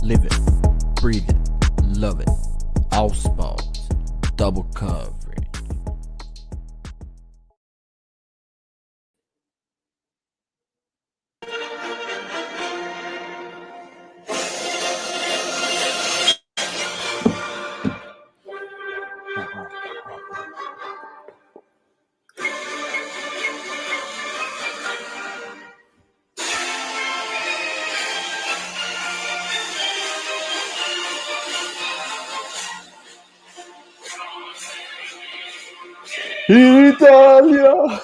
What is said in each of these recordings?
Live it, breathe it, love it. All sports, double coverage. Italia!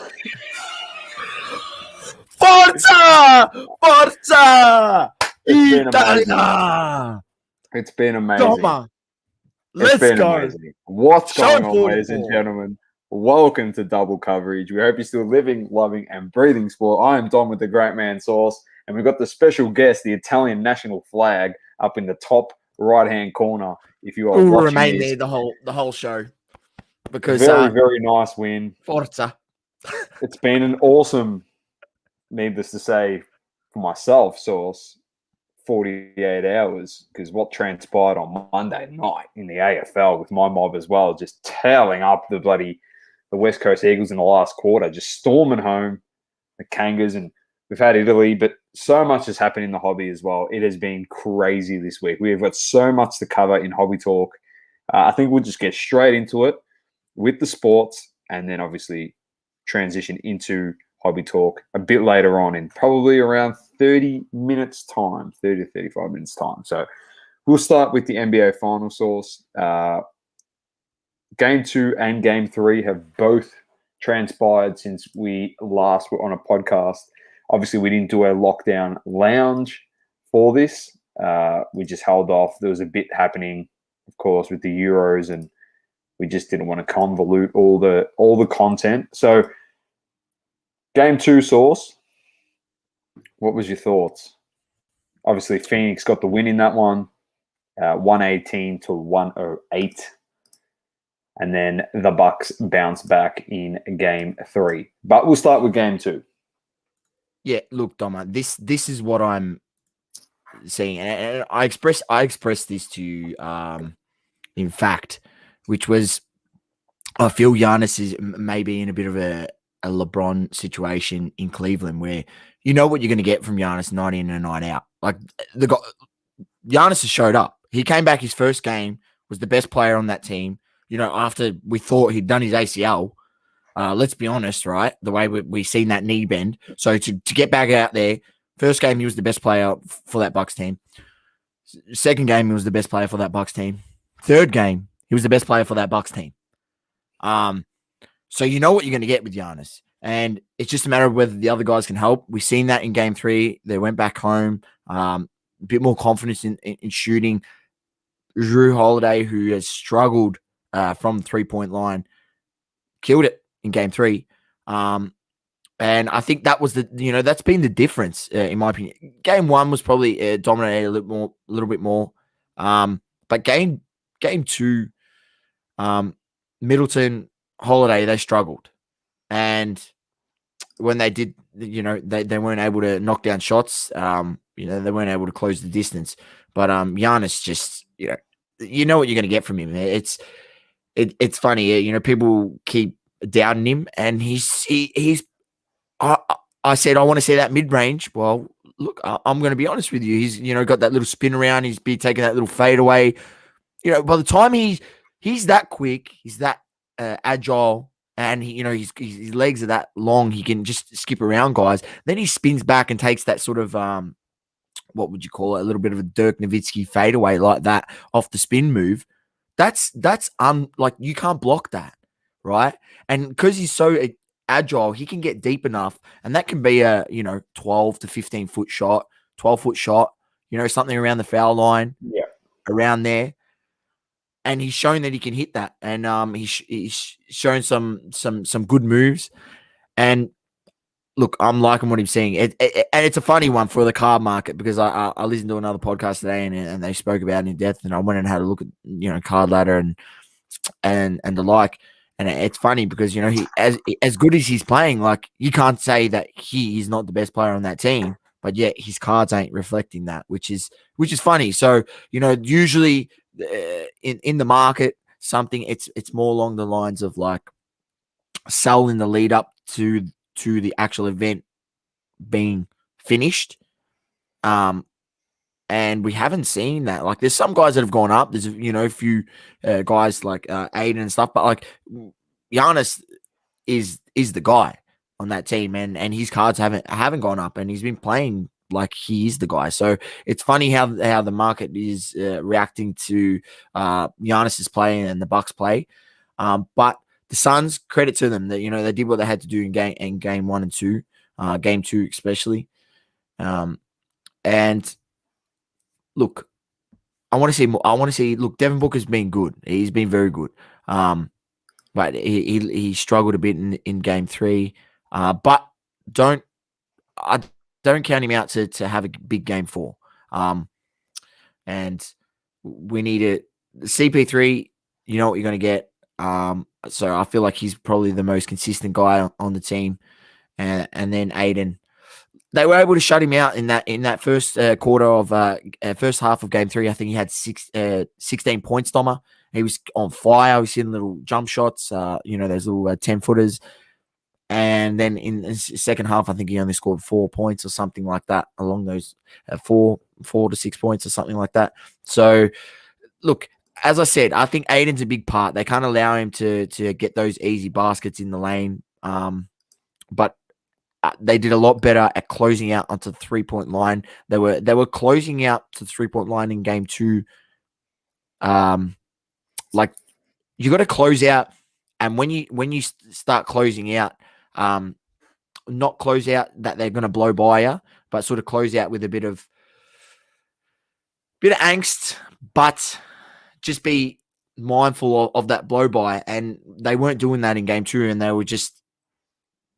Forza! Forza! It's been Italia! It's been amazing. Toma. It's Let's been go. amazing. What's Show going it on, forward ladies and for. gentlemen? Welcome to Double Coverage. We hope you're still living, loving, and breathing sport. I am Dom with the Great Man Sauce, and we've got the special guest, the Italian national flag, up in the top right-hand corner. If you are It will watching remain this, there the whole show. Because very, very nice win. Forza. It's been an awesome, needless to say, for myself, Sauce, 48 hours, because what transpired on Monday night in the AFL with my mob as well, just toweling up the West Coast Eagles in the last quarter, just storming home the Kangas, and we've had Italy, but so much has happened in the hobby as well. It has been crazy this week. We have got so much to cover in Hobby Talk. I think we'll just get straight into it with the sports, and then obviously transition into Hobby Talk a bit later on in probably around 30 minutes time, 30 to 35 minutes time. So we'll start with the NBA final source. Game 2 and Game 3 have both transpired since we last were on a podcast. Obviously, we didn't do a lockdown lounge for this. We just held off. There was a bit happening, of course, with the Euros, and we just didn't want to convolute all the content. So Game 2 source, what was your thoughts? Obviously, Phoenix got the win in that one, 118 to 108. And then the Bucks bounced back in Game 3. But we'll start with Game 2. Yeah, look, Doma, this is what I'm seeing. And I expressed this to you, in fact, which was I feel Giannis is maybe in a bit of a LeBron situation in Cleveland where you know what you're going to get from Giannis night in and night out. Like Giannis has showed up. He came back his first game, was the best player on that team. You know, after we thought he'd done his ACL, let's be honest, right? The way we seen that knee bend. So to get back out there, first game he was the best player for that Bucks team. Second game he was the best player for that Bucks team. Third game he was the best player for that Bucks team. So you know what you're going to get with Giannis. And it's just a matter of whether the other guys can help. We've seen that in Game 3. They went back home, a bit more confidence in shooting. Jrue Holiday, who has struggled from the three-point line, killed it in Game 3. And I think that was that's been the difference, in my opinion. Game 1 was probably dominated a little bit more. But game 2, Middleton, Holiday, they struggled. And when they did, they weren't able to knock down shots. They weren't able to close the distance. But Giannis just, you know what you're going to get from him. It's funny, people keep doubting him, and he's. I said I want to see that mid range. Well, look, I'm going to be honest with you. He's got that little spin around. He's be taking that little fade away. By the time he's that quick, he's that agile, and his legs are that long. He can just skip around guys. Then he spins back and takes that sort of what would you call it? A little bit of a Dirk Nowitzki fadeaway like that off the spin move. That's like you can't block that, right? And because he's so agile. He can get deep enough, and that can be a 12 to 15-foot shot, 12-foot shot, something around the foul line, Yeah. around there. And he's shown that he can hit that, and he's shown some good moves. And look, I'm liking what he's saying. And it's a funny one for the card market, because I listened to another podcast today, and they spoke about it in depth, and I went and had a look at card ladder and the like. And it's funny because he, as good as he's playing, like, you can't say that he is not the best player on that team, but yet his cards ain't reflecting that, which is funny. So usually in the market, something it's more along the lines of like selling the lead up to the actual event being finished. And we haven't seen that. Like, there's some guys that have gone up. There's a few guys like Aiden and stuff, but like Giannis is the guy on that team, and his cards haven't gone up, and he's been playing like he is the guy. So it's funny how the market is reacting to Giannis's play and the Bucks play. But the Suns, credit to them that they did what they had to do in game 1 and 2, game 2 especially. And look, I want to see more. I want to see. Look, Devin Booker's been good. He's been very good. But he struggled a bit in game 3. But I don't count him out to have a big game 4. And we need it. CP3, you know what you're going to get. So I feel like he's probably the most consistent guy on the team. And then Aiden. They were able to shut him out in that first quarter of first half of game 3. I think he had 16 points, Doma. He was on fire. He was hitting little jump shots, those little 10-footers. And then in the second half, I think he only scored 4 points or something like that, along those 4 to 6 points or something like that. So, look, as I said, I think Aiden's a big part. They can't allow him to get those easy baskets in the lane. But they did a lot better at closing out onto the 3-point line. They were closing out to the 3-point line in game 2. Like, you got to close out, and when you start closing out, not close out that they're going to blow by you, but sort of close out with a bit of angst, but just be mindful of that blow by. And they weren't doing that in game 2, and they were just,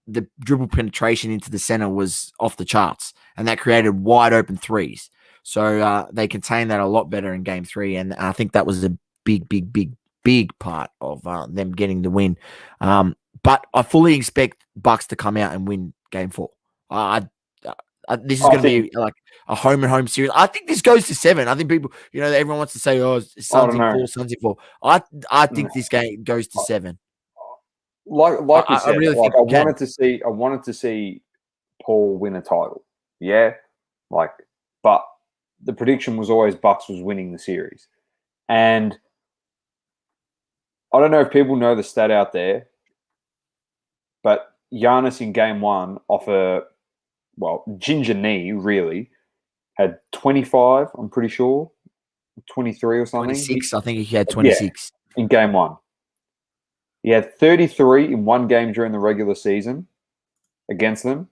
the dribble penetration into the center was off the charts, and that created wide open threes. So they contained that a lot better in game 3, and I think that was a big part of them getting the win. But I fully expect Bucks to come out and win game 4. This is going to be like a home and home series. I think this goes to 7. I think people, everyone wants to say, "Oh, Suns in 4, Suns in 4." I think this game goes to 7. Like you said, I really think I wanted to see Paul win a title. Yeah, but the prediction was always Bucks was winning the series, and I don't know if people know the stat out there, but Giannis in game 1 off a ginger knee really had 25. I'm pretty sure 23 or something. 26. I think he had 26 in game 1. He had 33 in one game during the regular season against them.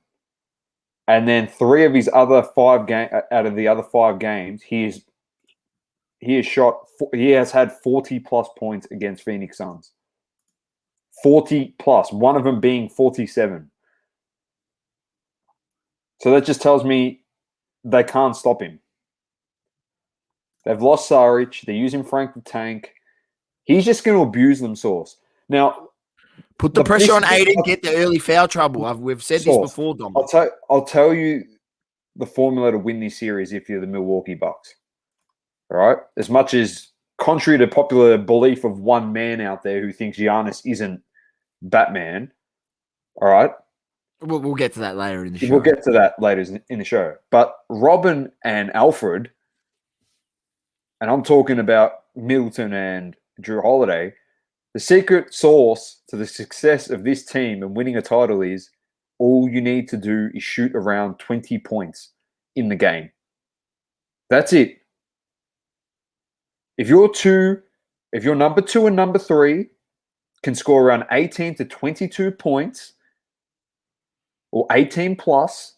And then 3 of his other 5 out of the other 5 games, he has had 40 plus points against Phoenix Suns. 40 plus, one of them being 47. So that just tells me they can't stop him. They've lost Saric. They're using Frank the Tank. He's just going to abuse them, Source. Now, put the pressure on Aiden, get the early foul trouble. We've said this before, Dom. I'll tell you the formula to win this series if you're the Milwaukee Bucks. All right? As much as contrary to popular belief of one man out there who thinks Giannis isn't Batman, all right? We'll get to that later in the show. We'll get to that later in the show. But Robin and Alfred, and I'm talking about Middleton and Drew Holiday, the secret sauce to the success of this team and winning a title is all you need to do is shoot around 20 points in the game. That's it. If your number 2 and number 3 can score around 18 to 22 points or 18 plus,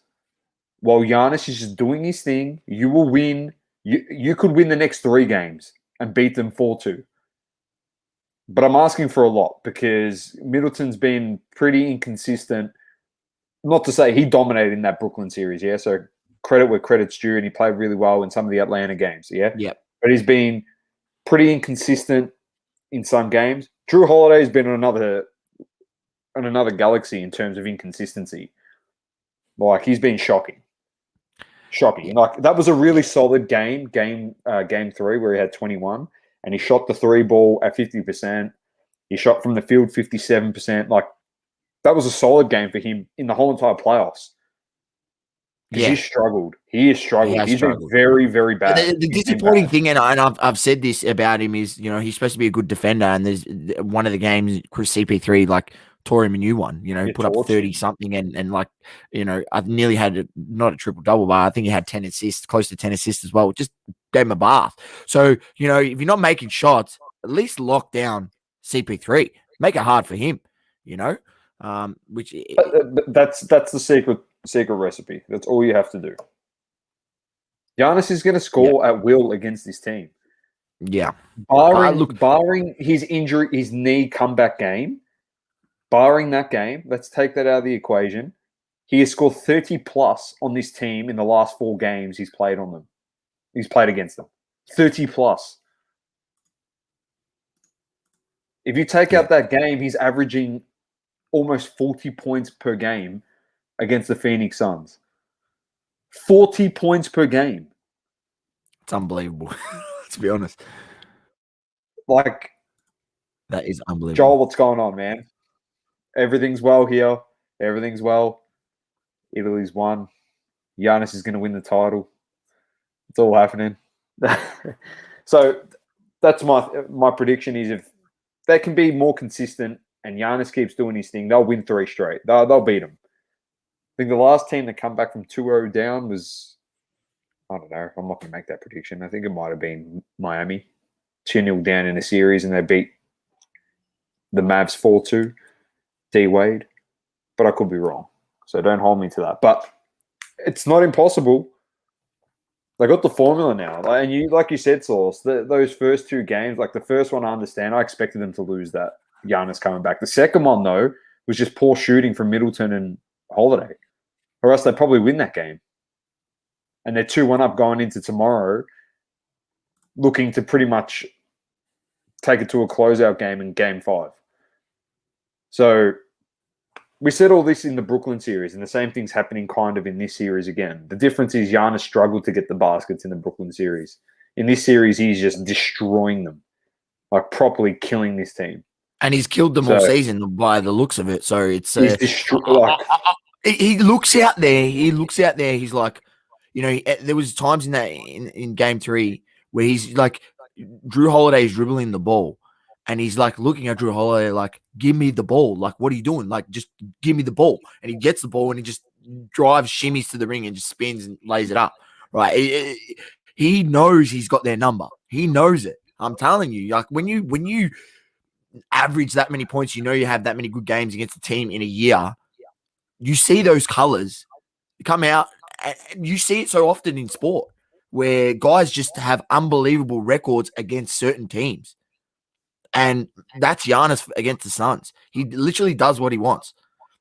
while Giannis is just doing his thing, you will win. You could win the next 3 games and beat them 4-2. But I'm asking for a lot because Middleton's been pretty inconsistent. Not to say he dominated in that Brooklyn series, yeah. So credit where credit's due, and he played really well in some of the Atlanta games, yeah. Yep. But he's been pretty inconsistent in some games. Drew Holiday's been on another galaxy in terms of inconsistency. Like, he's been shocking. Yeah. Like, that was a really solid game 3 where he had 21, and he shot the 3 ball at 50%. He shot from the field 57%. Like, that was a solid game for him in the whole entire playoffs. Because Yeah. he struggled. He has struggled. has He's struggled. been very, very bad. The disappointing thing, and I've said this about him, is he's supposed to be a good defender, and there's one of the games Chris CP3 like tore him a new one. He put up 30 something, and like I've nearly had not a triple double, but I think he had 10 assists, close to 10 assists as well. Just gave him a bath. So if you're not making shots, at least lock down CP3. Make it hard for him. Which that's the secret recipe. That's all you have to do. Giannis is going to score at will against this team. Yeah. Barring his injury, his knee comeback game, barring that game, let's take that out of the equation. He has scored 30 plus on this team in the last 4 games he's played on them. He's played against them. 30 plus. If you take out that game, he's averaging almost 40 points per game against the Phoenix Suns. 40 points per game. It's unbelievable. Let's be honest. Like, that is unbelievable. Joel, what's going on, man? Everything's well here. Everything's well. Italy's won. Giannis is going to win the title. It's all happening. So that's my prediction is if they can be more consistent and Giannis keeps doing his thing, they'll win 3 straight. They'll beat them. I think the last team that come back from 2-0 down was, I don't know, I'm not going to make that prediction. I think it might have been Miami. 2-0 down in a series and they beat the Mavs 4-2, D-Wade. But I could be wrong. So don't hold me to that. But it's not impossible. They got the formula now. And like you said, Sauce, those first 2 games, like the first one I understand, I expected them to lose that, Giannis coming back. The second one, though, was just poor shooting from Middleton and Holiday. Or else they'd probably win that game. And they're 2-1 up going into tomorrow, looking to pretty much take it to a closeout game in Game 5. So we said all this in the Brooklyn series, and the same thing's happening kind of in this series again. The difference is Giannis struggled to get the baskets in the Brooklyn series. In this series, he's just destroying them, like properly killing this team. And he's killed them all season by the looks of it. So it's he looks out there. He's like, there was times in Game 3 where he's like, Drew Holiday is dribbling the ball, and he's like looking at Drew Holiday like, give me the ball. Like, what are you doing? Like, just give me the ball. And he gets the ball and he just drives, shimmies to the ring and just spins and lays it up. Right? He knows he's got their number. He knows it. I'm telling you, like when you average that many points, you have that many good games against a team in a year. You see those colors come out, and you see it so often in sport where guys just have unbelievable records against certain teams. And that's Giannis against the Suns. He literally does what he wants.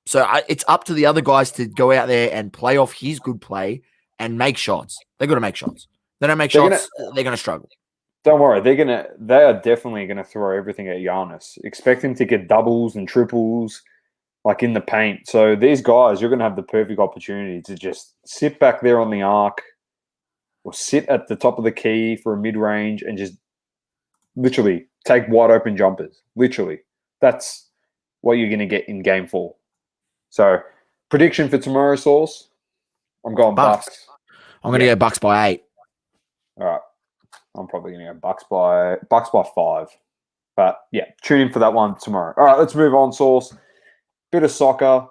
So it's up to the other guys to go out there and play off his good play and make shots. They got to make shots. They don't make shots, they're going to struggle. Don't worry, they are definitely gonna throw everything at Giannis. Expect him to get doubles and triples, like in the paint. So these guys, you're gonna have the perfect opportunity to just sit back there on the arc, or sit at the top of the key for a mid range and just literally take wide open jumpers. Literally, that's what you're gonna get in Game 4. So prediction for tomorrow, Sauce. I'm going Bucks. I'm gonna go Bucks by 8. All right. I'm probably going to go Bucks by 5. But, yeah, tune in for that one tomorrow. All right, let's move on, Sauce. Bit of soccer.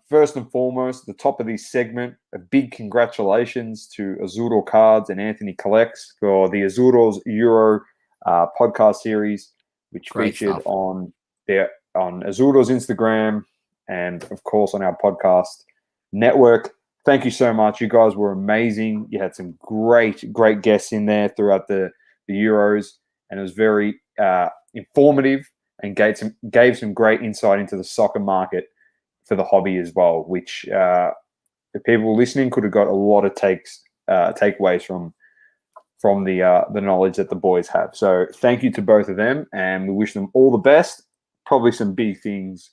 First and foremost, the top of this segment, a big congratulations to Azuro Cards and Anthony Collects for the Azuro's Euro podcast series, which featured on Azuro's Instagram and, of course, on our podcast. Network. Thank you so much. You guys were amazing. You had some great guests in there throughout the Euros, and it was very informative and gave some great insight into the soccer market for the hobby as well, which the people listening could have got a lot of takeaways from the knowledge that the boys have. So thank you to both of them, and we wish them all the best. Probably some big things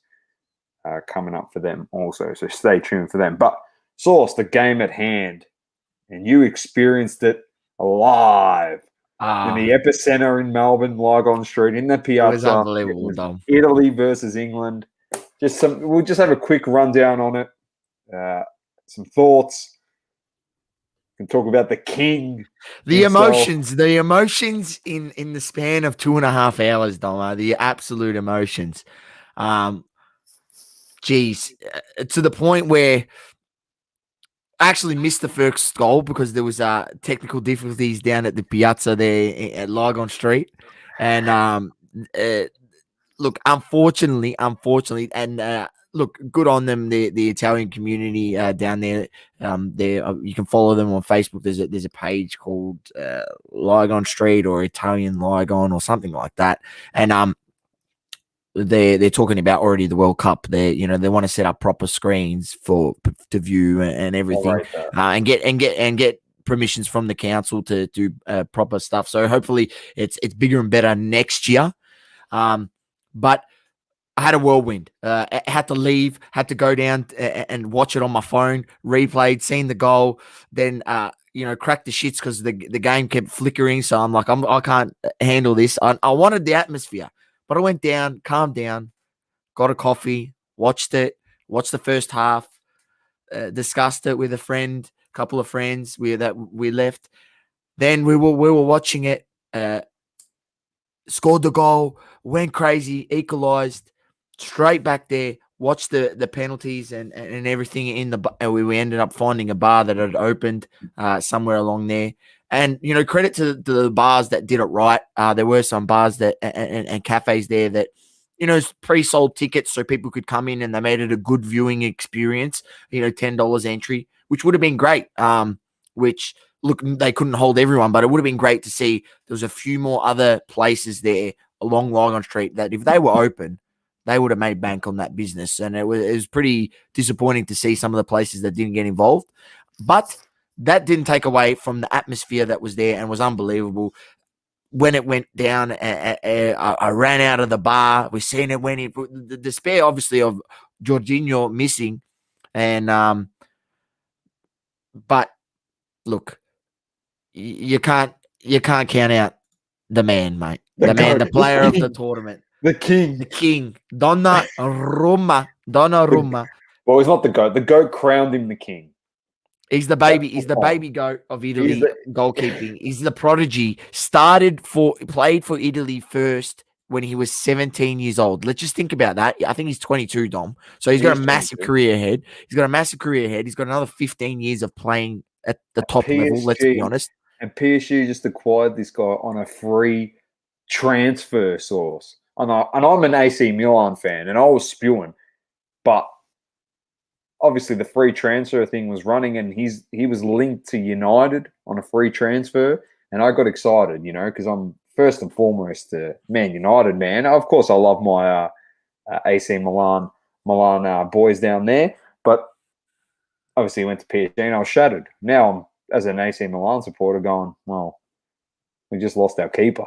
coming up for them also, so stay tuned for them. But Source, the game at hand, and you experienced it live in the epicenter in Melbourne, Lygon Street, in the Piazza. It was unbelievable, Dom. Italy versus England. We'll just have a quick rundown on it. Some thoughts. We can talk about the king. The emotions in the span of 2.5 hours, Dom, the absolute emotions. To the point where I actually missed the first goal because there was technical difficulties down at the Piazza there at Lygon Street. And look, unfortunately, and look, good on them, the Italian community down there. You can follow them on Facebook. There's a page called Lygon Street or Italian Lygon or something like that. And they're talking about already the World Cup. They want to set up proper screens to view and everything, and get permissions from the council to do proper stuff. So hopefully it's bigger and better next year. But I had a whirlwind. I had to leave, had to go down and watch it on my phone, replayed, seen the goal, then cracked the shits because the game kept flickering. So I'm like, I can't handle this. I wanted the atmosphere. But I went down, calmed down, got a coffee, watched the first half, discussed it with a couple of friends. We left. Then we were watching it. Scored the goal, went crazy, equalized, straight back there. Watched the penalties and everything and we ended up finding a bar that had opened somewhere along there. And, credit to the bars that did it right. There were some bars and cafes there that, pre-sold tickets so people could come in and they made it a good viewing experience, $10 entry, which would have been great. Which, look, they couldn't hold everyone, but it would have been great to see there was a few more other places there along Lygon Street that if they were open, they would have made bank on that business. And it was pretty disappointing to see some of the places that didn't get involved. But that didn't take away from the atmosphere that was there and was unbelievable. When it went down, I ran out of the bar. We seen it when the despair, obviously, of Jorginho missing. And but look, you can't count out the man, mate. The player of the tournament. The king. Donnarumma. Well, he's not the GOAT. The GOAT crowned him the king. He's the baby. He's the baby goat of Italy goalkeeping. He's the prodigy. Played for Italy first when he was 17 years old. Let's just think about that. I think he's 22, Dom. So he's got a massive career ahead. He's got another 15 years of playing at the top level, let's be honest. And PSG just acquired this guy on a free transfer Source. And I'm an AC Milan fan, and I was spewing. But obviously the free transfer thing was running, and he was linked to United on a free transfer. And I got excited, because I'm first and foremost a Man United man. Of course, I love my AC Milan boys down there. But obviously he went to PSG, and I was shattered. Now I'm, as an AC Milan supporter, going, well, we just lost our keeper.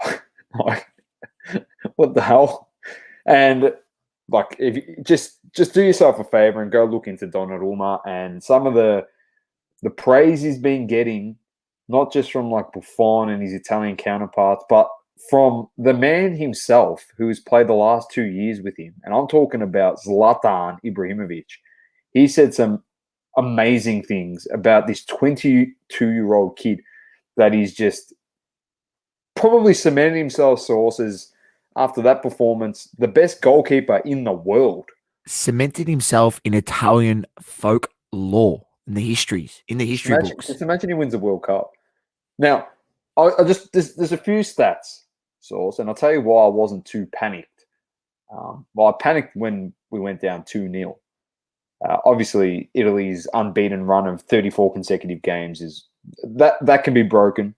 Like, what the hell? And like, if you just do yourself a favor and go look into Donnarumma and some of the praise he's been getting, not just from like Buffon and his Italian counterparts, but from the man himself who's played the last 2 years with him. And I'm talking about Zlatan Ibrahimovic. He said some amazing things about this 22-year-old kid that he's just probably cemented himself, Sources, after that performance, the best goalkeeper in the world. Cemented himself in Italian folklore, in the history books. Just imagine he wins a World Cup. Now, there's a few stats, Source, and I'll tell you why I wasn't too panicked. I panicked when we went down 2-0. Obviously, Italy's unbeaten run of 34 consecutive games is that can be broken.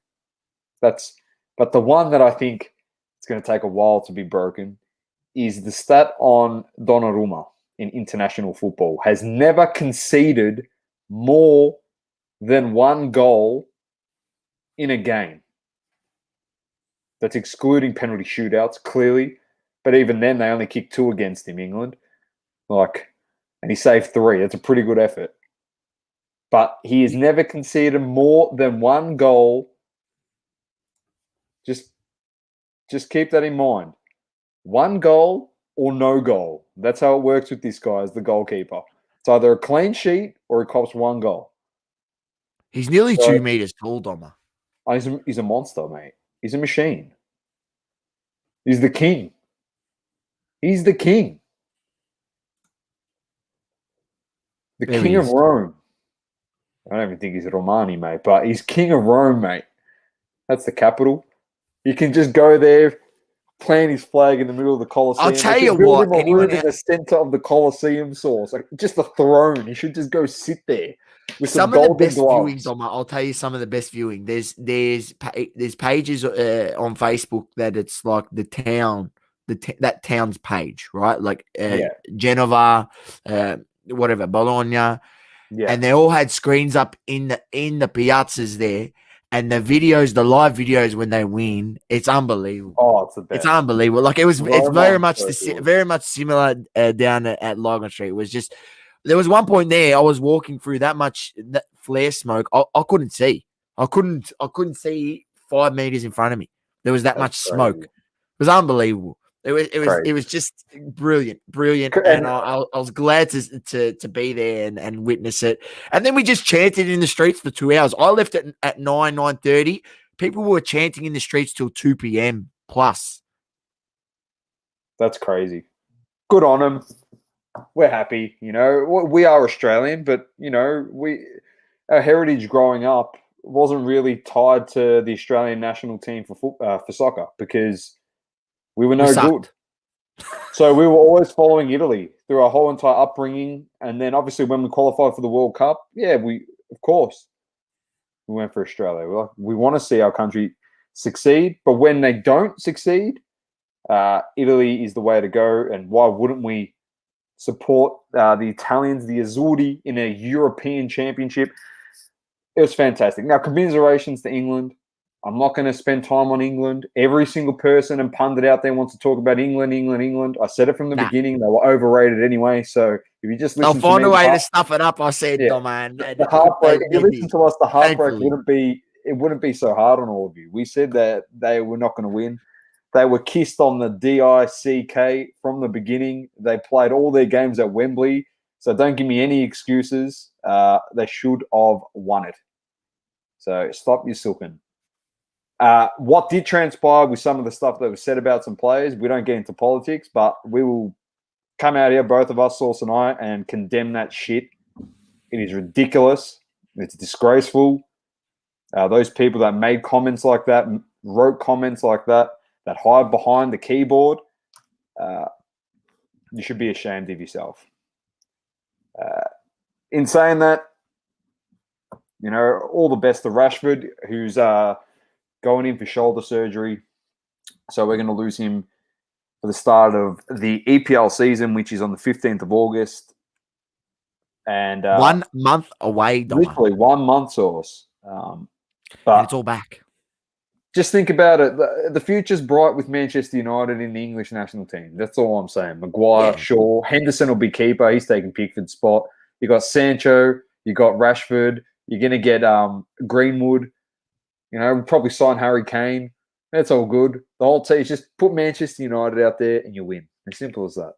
But the one that I think it's going to take a while to be broken is the stat on Donnarumma in international football has never conceded more than one goal in a game. That's excluding penalty shootouts, clearly. But even then, they only kicked 2 against him, England. And he saved 3. That's a pretty good effort. But he has never conceded more than one goal. Just keep that in mind. One goal or no goal. That's how it works with this guy as the goalkeeper. It's either a clean sheet or he cops 1 goal. He's nearly 2 meters tall, Doma. He's a monster, mate. He's a machine. He's the king. He's the king. The king of Rome. I don't even think he's Romani, mate, but he's king of Rome, mate. That's the capital. You can just go there, plant his flag in the middle of the Colosseum. I'll tell you what. Him a room in the center of the Colosseum source, like just a throne. He should just go sit there with some of the best viewings on I'll tell you some of the best viewing. There's pages on Facebook that it's like the town, that town's page, right? Like Genova, whatever, Bologna. Yeah. And they all had screens up in the piazzas there, and the live videos when they win, it's unbelievable. Oh, it's the best. It's unbelievable. Like it's very much similar down at Logan Street. It was just there was one point there I was walking through that flare smoke. I couldn't see. I couldn't see 5 meters in front of me. There was that much smoke. It was unbelievable. It was just brilliant, and I was glad to be there and witness it. And then we just chanted in the streets for 2 hours. I left at 9:30. People were chanting in the streets till 2 p.m. plus. That's crazy. Good on them. We're happy, We are Australian, but our heritage growing up wasn't really tied to the Australian national team for soccer because we were no good. So we were always following Italy through our whole entire upbringing. And then obviously when we qualified for the World Cup, we went for Australia. We want to see our country succeed. But when they don't succeed, Italy is the way to go. And why wouldn't we support the Italians, the Azzurri, in a European championship? It was fantastic. Now, commiserations to England. I'm not going to spend time on England. Every single person and pundit out there wants to talk about England. I said it from the beginning. They were overrated anyway. So if you just listen I'll find a way to stuff it up. I said, man. The heartbreak. If you listen to us, the heartbreak wouldn't be so hard on all of you. We said that they were not going to win. They were kissed on the DICK from the beginning. They played all their games at Wembley. So don't give me any excuses. They should have won it. So stop your silking. What did transpire with some of the stuff that was said about some players, we don't get into politics, but we will come out here, both of us, Sauce and I, and condemn that shit. It is ridiculous. It's disgraceful. Those people that made comments like that, wrote comments like that hide behind the keyboard, you should be ashamed of yourself. In saying that, all the best to Rashford, who's going in for shoulder surgery. So we're going to lose him for the start of the EPL season, which is on the 15th of August. And 1 month away, Dom. Literally 1 month, Sauce. But it's all back. Just think about it. The future's bright with Manchester United in the English national team. That's all I'm saying. Maguire, Shaw, Henderson will be keeper. He's taking Pickford's spot. You got Sancho. You got Rashford. You're going to get Greenwood. We'll probably sign Harry Kane. That's all good. The whole team, just put Manchester United out there and you win. As simple as that.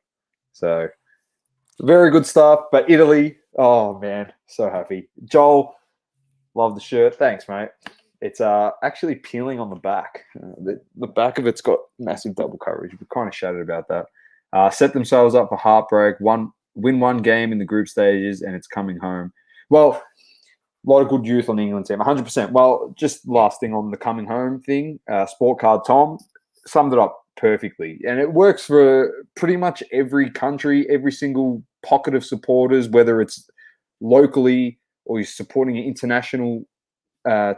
So, very good stuff. But Italy, oh, man, so happy. Joel, love the shirt. Thanks, mate. It's actually peeling on the back. The back of it's got massive double coverage. We're kind of shattered about that. Set themselves up for heartbreak. Win one game in the group stages, and it's coming home. Well, a lot of good youth on the England team, 100%. Well, just last thing on the coming home thing, Sport Card Tom summed it up perfectly. And it works for pretty much every country, every single pocket of supporters, whether it's locally or you're supporting an international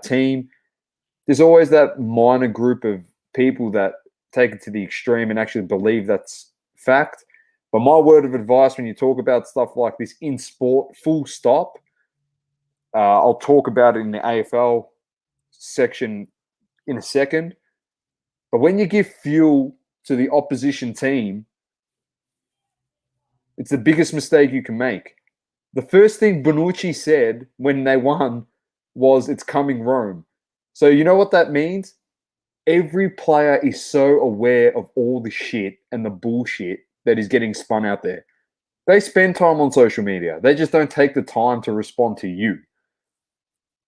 team. There's always that minor group of people that take it to the extreme and actually believe that's fact. But my word of advice when you talk about stuff like this in sport, full stop, I'll talk about it in the AFL section in a second. But when you give fuel to the opposition team, it's the biggest mistake you can make. The first thing Bonucci said when they won was, "It's coming Rome." So you know what that means? Every player is so aware of all the shit and the bullshit that is getting spun out there. They spend time on social media. They just don't take the time to respond to you.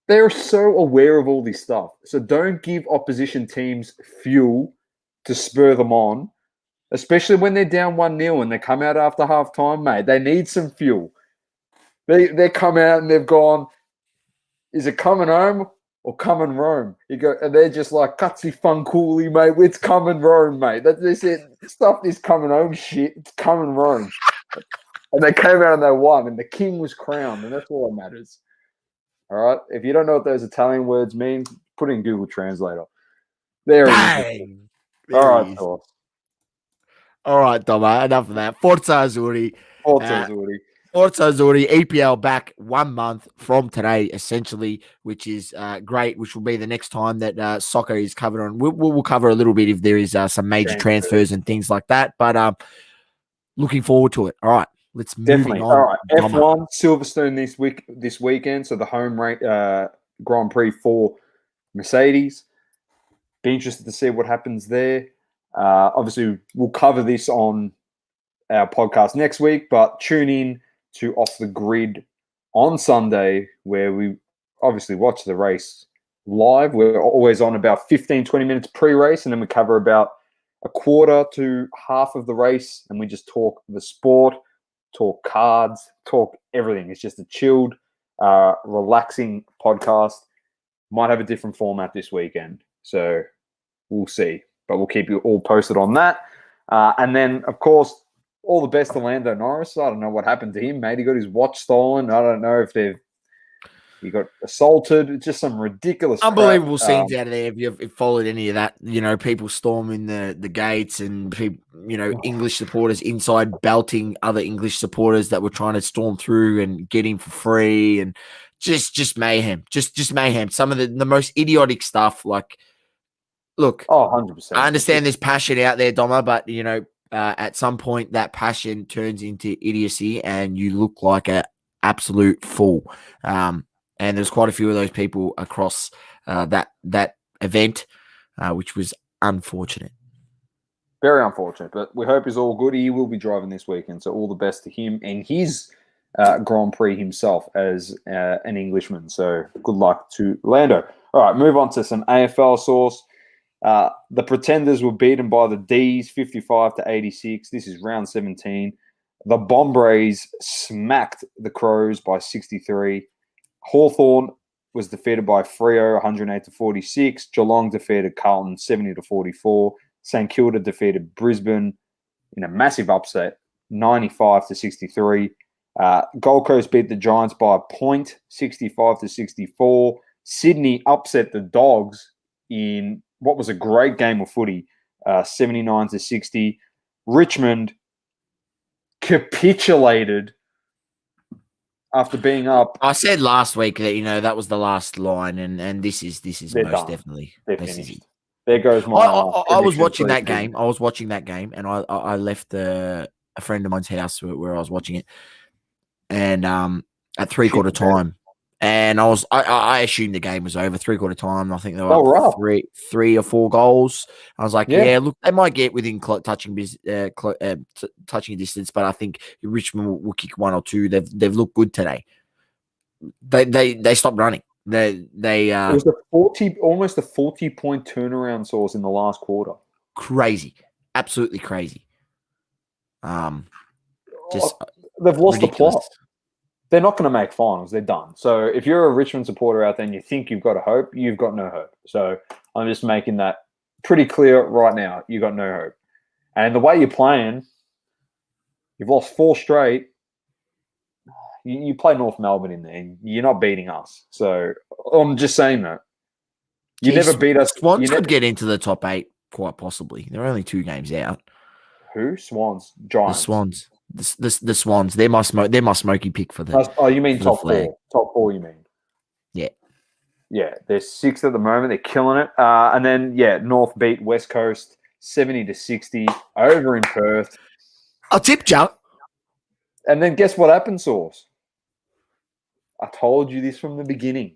They're so aware of all this stuff. So don't give opposition teams fuel to spur them on, especially when they're down 1-0 and they come out after half time, mate. They need some fuel. They come out and they've gone, is it coming home or coming Rome? You go, and they're just like, Cutsy fun coolly, mate. It's coming Rome, mate. They said, stuff this coming home shit. It's coming Rome. And they came out and they won, and the king was crowned, and that's all that matters. All right? If you don't know what those Italian words mean, put in Google Translator. There it is. All right, Thor. All right, Doma, enough of that. Forza Azzurri. Forza Azzurri. Forza Azzurri, EPL back 1 month from today, essentially, which is great, which will be the next time that soccer is covered on. We'll cover a little bit if there is some major transfers and things like that, but looking forward to it. All right, let's move on. All right, F1, Silverstone this weekend, so the home Grand Prix for Mercedes. Be interested to see what happens there. Obviously, we'll cover this on our podcast next week, but tune in to Off the Grid on Sunday, where we obviously watch the race live. We're always on about 15, 20 minutes pre-race, and then we cover about a quarter to half of the race, and we just talk the sport, talk cards, talk everything. It's just a chilled, relaxing podcast. Might have a different format this weekend, so we'll see. But we'll keep you all posted on that. And then, of course, all the best to Lando Norris. I don't know what happened to him, mate. He got his watch stolen. I don't know if he got assaulted. Just some ridiculous unbelievable scenes out of there. If you've followed any of that, people storming the gates and people, English supporters inside belting other English supporters that were trying to storm through and get in for free, and just mayhem. Just mayhem. Some of the most idiotic stuff. Like, look, 100%. I understand there's passion out there, Doma, but at some point that passion turns into idiocy and you look like an absolute fool. And there's quite a few of those people across that event, which was unfortunate. Very unfortunate, but we hope he's all good. He will be driving this weekend, so all the best to him and his Grand Prix himself as an Englishman. So good luck to Lando. All right, move on to some AFL source. The Pretenders were beaten by the D's 55-86. This is round 17. The Bombers smacked the Crows by 63. Hawthorn was defeated by Freo 108-46. Geelong defeated Carlton 70-44. St Kilda defeated Brisbane in a massive upset 95-63. Gold Coast beat the Giants by a point 65-64. Sydney upset the Dogs in what was a great game of footy, 79-60. Richmond capitulated after being up. I said last week that that was the last line, and this is most done. definitely. They're finished. There goes my. I was watching that game. I was watching that game, and I left a friend of mine's house where I was watching it, and at 3/4 time. And I assumed the game was over. 3/4 time, I think they were up three or four goals. I was like, yeah, look, they might get within touching distance, but I think Richmond will kick one or two. They've looked good today. They stopped running. It was almost a 40-point turnaround source in the last quarter. Crazy, absolutely crazy. Just they've lost ridiculous. the plot. They're not going to make finals. They're done. So if you're a Richmond supporter out there and you think you've got a hope, you've got no hope. So I'm just making that pretty clear right now. You got no hope. And the way you're playing, you've lost 4 straight. You play North Melbourne in there, and you're not beating us. So I'm just saying that. You never beat us. Swans could get into the top 8, quite possibly. They're only 2 games out. Who? Swans? Giants? The Swans. The Swans. They're my smoky pick for the. Oh, you mean top flag. 4? Top 4, you mean? Yeah. Yeah, they're 6th at the moment. They're killing it. And then, North beat West Coast 70-60 over in Perth. I'll tip you. And then guess what happened, Sauce? I told you this from the beginning.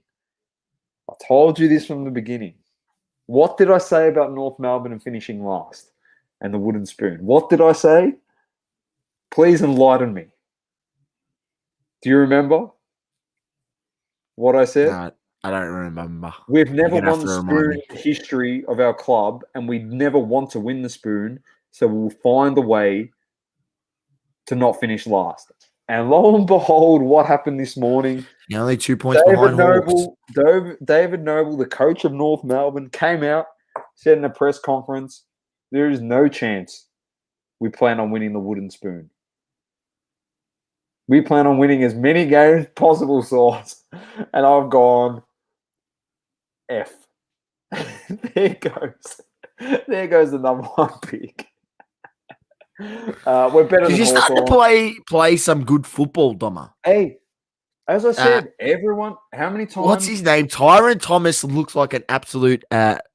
What did I say about North Melbourne and finishing last and the wooden spoon? What did I say? Please enlighten me. Do you remember what I said? No, I don't remember. We've never won the spoon in the history of our club, and we never want to win the spoon, so we'll find a way to not finish last. And lo and behold, what happened this morning? You're only 2 points behind Hawks. David Noble, the coach of North Melbourne, came out, said in a press conference, there is no chance we plan on winning the wooden spoon. We plan on winning as many games as possible, Sauce. And I've gone, F. There goes the number 1 pick. We're better than You're starting to play some good football, Doma. Hey, as I said, everyone. How many times? What's his name? Tyron Thomas looks like an absolute,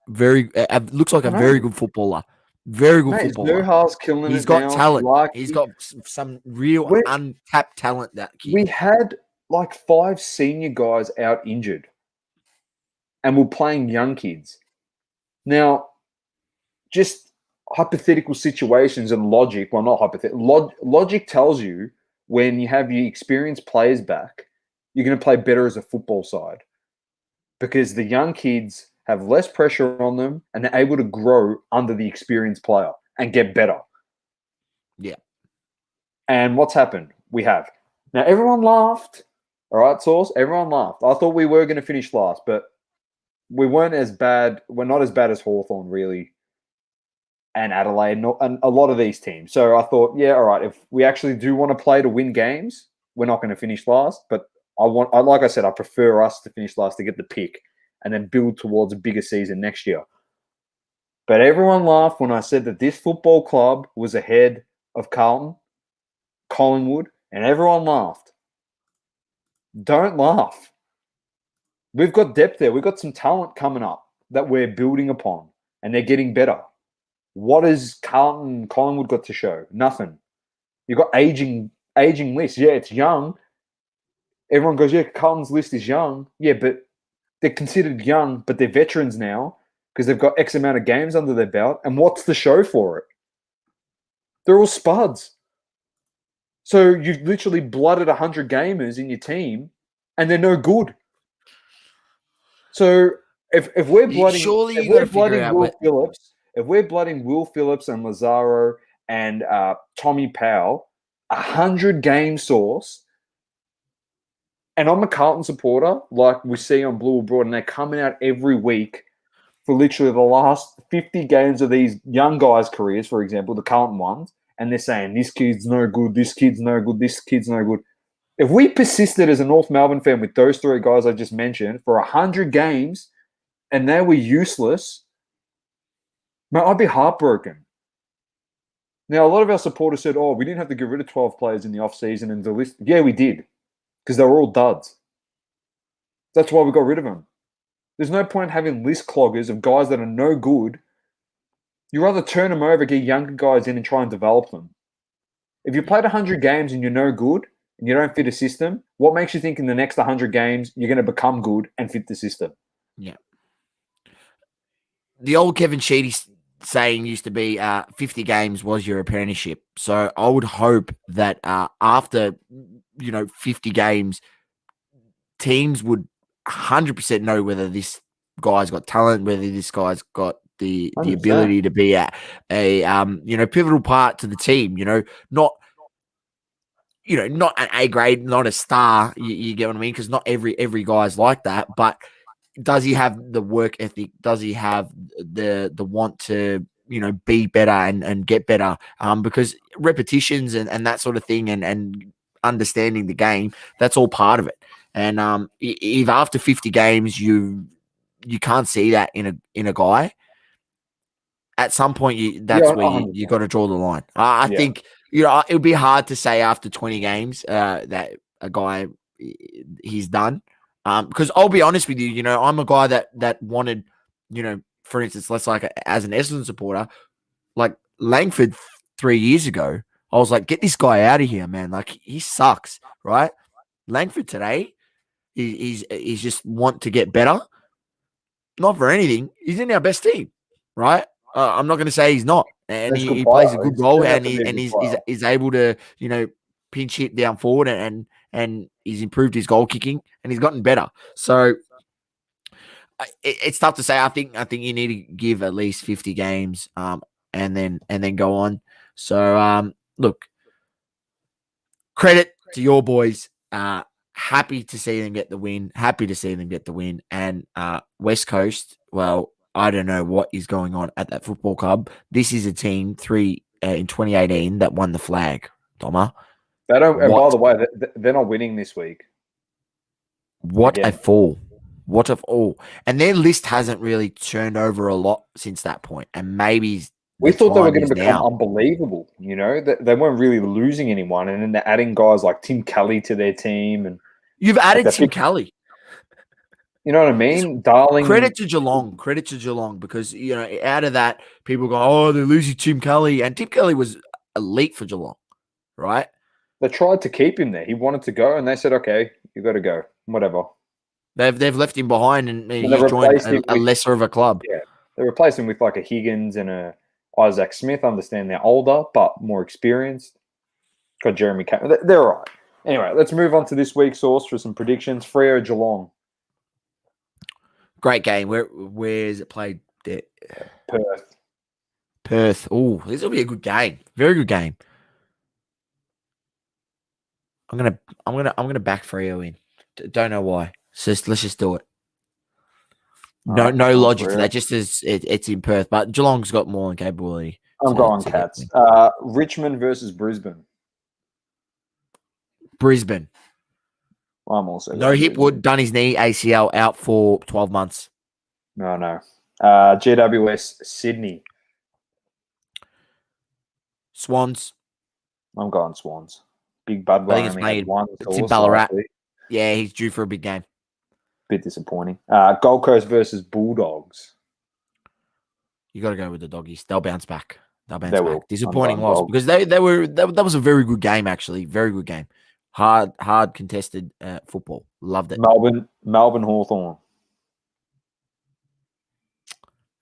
very good footballer. Very good footballer. Zuhal's killing He's it got now. talent. Like, He's got some real untapped talent. That kid. We had like 5 senior guys out injured, and we're playing young kids. Now, just hypothetical situations and logic. Well, not hypothetical. Logic tells you when you have your experienced players back, you're going to play better as a football side because the young kids have less pressure on them and they're able to grow under the experienced player and get better. Yeah. And what's happened? We have. Now, everyone laughed. All right, Sauce? Everyone laughed. I thought we were going to finish last, but we weren't as bad. We're not as bad as Hawthorn, really, and Adelaide, and a lot of these teams. So I thought, yeah, all right, if we actually do want to play to win games, we're not going to finish last. But like I said, I prefer us to finish last to get the pick and then build towards a bigger season next year. But everyone laughed when I said that this football club was ahead of Carlton, Collingwood, and everyone laughed. Don't laugh. We've got depth there. We've got some talent coming up that we're building upon, and they're getting better. What has Carlton and Collingwood got to show? Nothing. You've got aging list. Yeah, it's young. Everyone goes, yeah, Carlton's list is young. Yeah, but they're considered young, but they're veterans now because they've got X amount of games under their belt. And what's the show for it? They're all spuds. So you've literally blooded 100 gamers in your team, and they're no good. So if we're blooding, if we're blooding Will Phillips and Lazaro and Tommy Powell, 100 game Sauce, and I'm a Carlton supporter, like we see on Blue or Broad, and they're coming out every week for literally the last 50 games of these young guys' careers, for example, the Carlton ones, and they're saying, this kid's no good, this kid's no good, this kid's no good. If we persisted as a North Melbourne fan with those 3 guys I just mentioned for 100 games and they were useless, man, I'd be heartbroken. Now, a lot of our supporters said, oh, we didn't have to get rid of 12 players in the offseason and the list. Yeah, we did, because they were all duds. That's why we got rid of them. There's no point having list cloggers of guys that are no good. You'd rather turn them over, get younger guys in and try and develop them. If you played 100 games and you're no good and you don't fit a system, what makes you think in the next 100 games you're going to become good and fit the system? Yeah. The old Kevin Sheedy saying used to be 50 games was your apprenticeship. So I would hope that after, 50 games, teams would 100% know whether this guy's got talent, whether this guy's got the ability to be a pivotal part to the team, not an A grade, not a star, you get what I mean? Because not every guy's like that, but does he have the work ethic? Does he have the want to be better and get better? Because repetitions and that sort of thing and understanding the game, that's all part of it. And if after 50 games you can't see that in a guy, at some point that's Yeah, where you 100%. got to draw the line. I Yeah. think it would be hard to say after 20 games that a guy he's done. Because I'll be honest with you, I'm a guy that wanted, for instance, let's like as an Essendon supporter, like Langford 3 years ago, I was like, get this guy out of here, man. Like he sucks, right? Langford today, he's just want to get better. Not for anything. He's in our best team, right? I'm not going to say he's not, and That's a good he plays a player. good He's role, turned out and to be a good player. he's able to pinch hit down forward, and he's improved his goal kicking, and he's gotten better. So it's tough to say. I think you need to give at least 50 games, and then go on. So look, credit to your boys. Happy to see them get the win. Happy to see them get the win. And West Coast, well, I don't know what is going on at that football club. This is a team in 2018 that won the flag, Thomas. They don't. And by What the way, they're not winning this week. what a Again. fall. What of all. And their list hasn't really turned over a lot since that point. And maybe We the thought they were time going is to become now. unbelievable. They weren't really losing anyone, and then they're adding guys like Tim Kelly to their team, and You've added like Tim Kelly. you know what I mean? Darling. Credit to Geelong, because out of that, people go, oh, they're losing Tim Kelly, and Tim Kelly was elite for Geelong, right? They tried to keep him there. He wanted to go, and they said, "Okay, you got to go. Whatever." They've left him behind, and And they he's joined replaced him a with lesser of a club. they replaced him with like a Higgins and a Isaac Smith. I understand they're older but more experienced. Got Jeremy Cameron. They're all right. Anyway, let's move on to this week's source for some predictions. Freo Geelong. Great game. Where is it played? There. Perth. Oh, this will be a good game. Very good game. I'm gonna back Freo in. Don't know why. Let's just do it. No, Right, no logic to Freo. that. Just as it's in Perth, but Geelong's got more than capability. I'm going to Cats. Richmond versus Brisbane. Brisbane. I'm also No Hipwood, done his knee, ACL, out for 12 months. No. GWS Sydney. Swans. I'm going Swans. Big Budweiser I think it's only had made. one. It's in Ballarat. Yeah, he's due for a big game. Bit disappointing. Gold Coast versus Bulldogs. You got to go with the doggies. They'll bounce back. They'll bounce They back. will. Disappointing loss because that was a very good game actually. Very good game. Hard contested football. Loved it. Melbourne Hawthorn.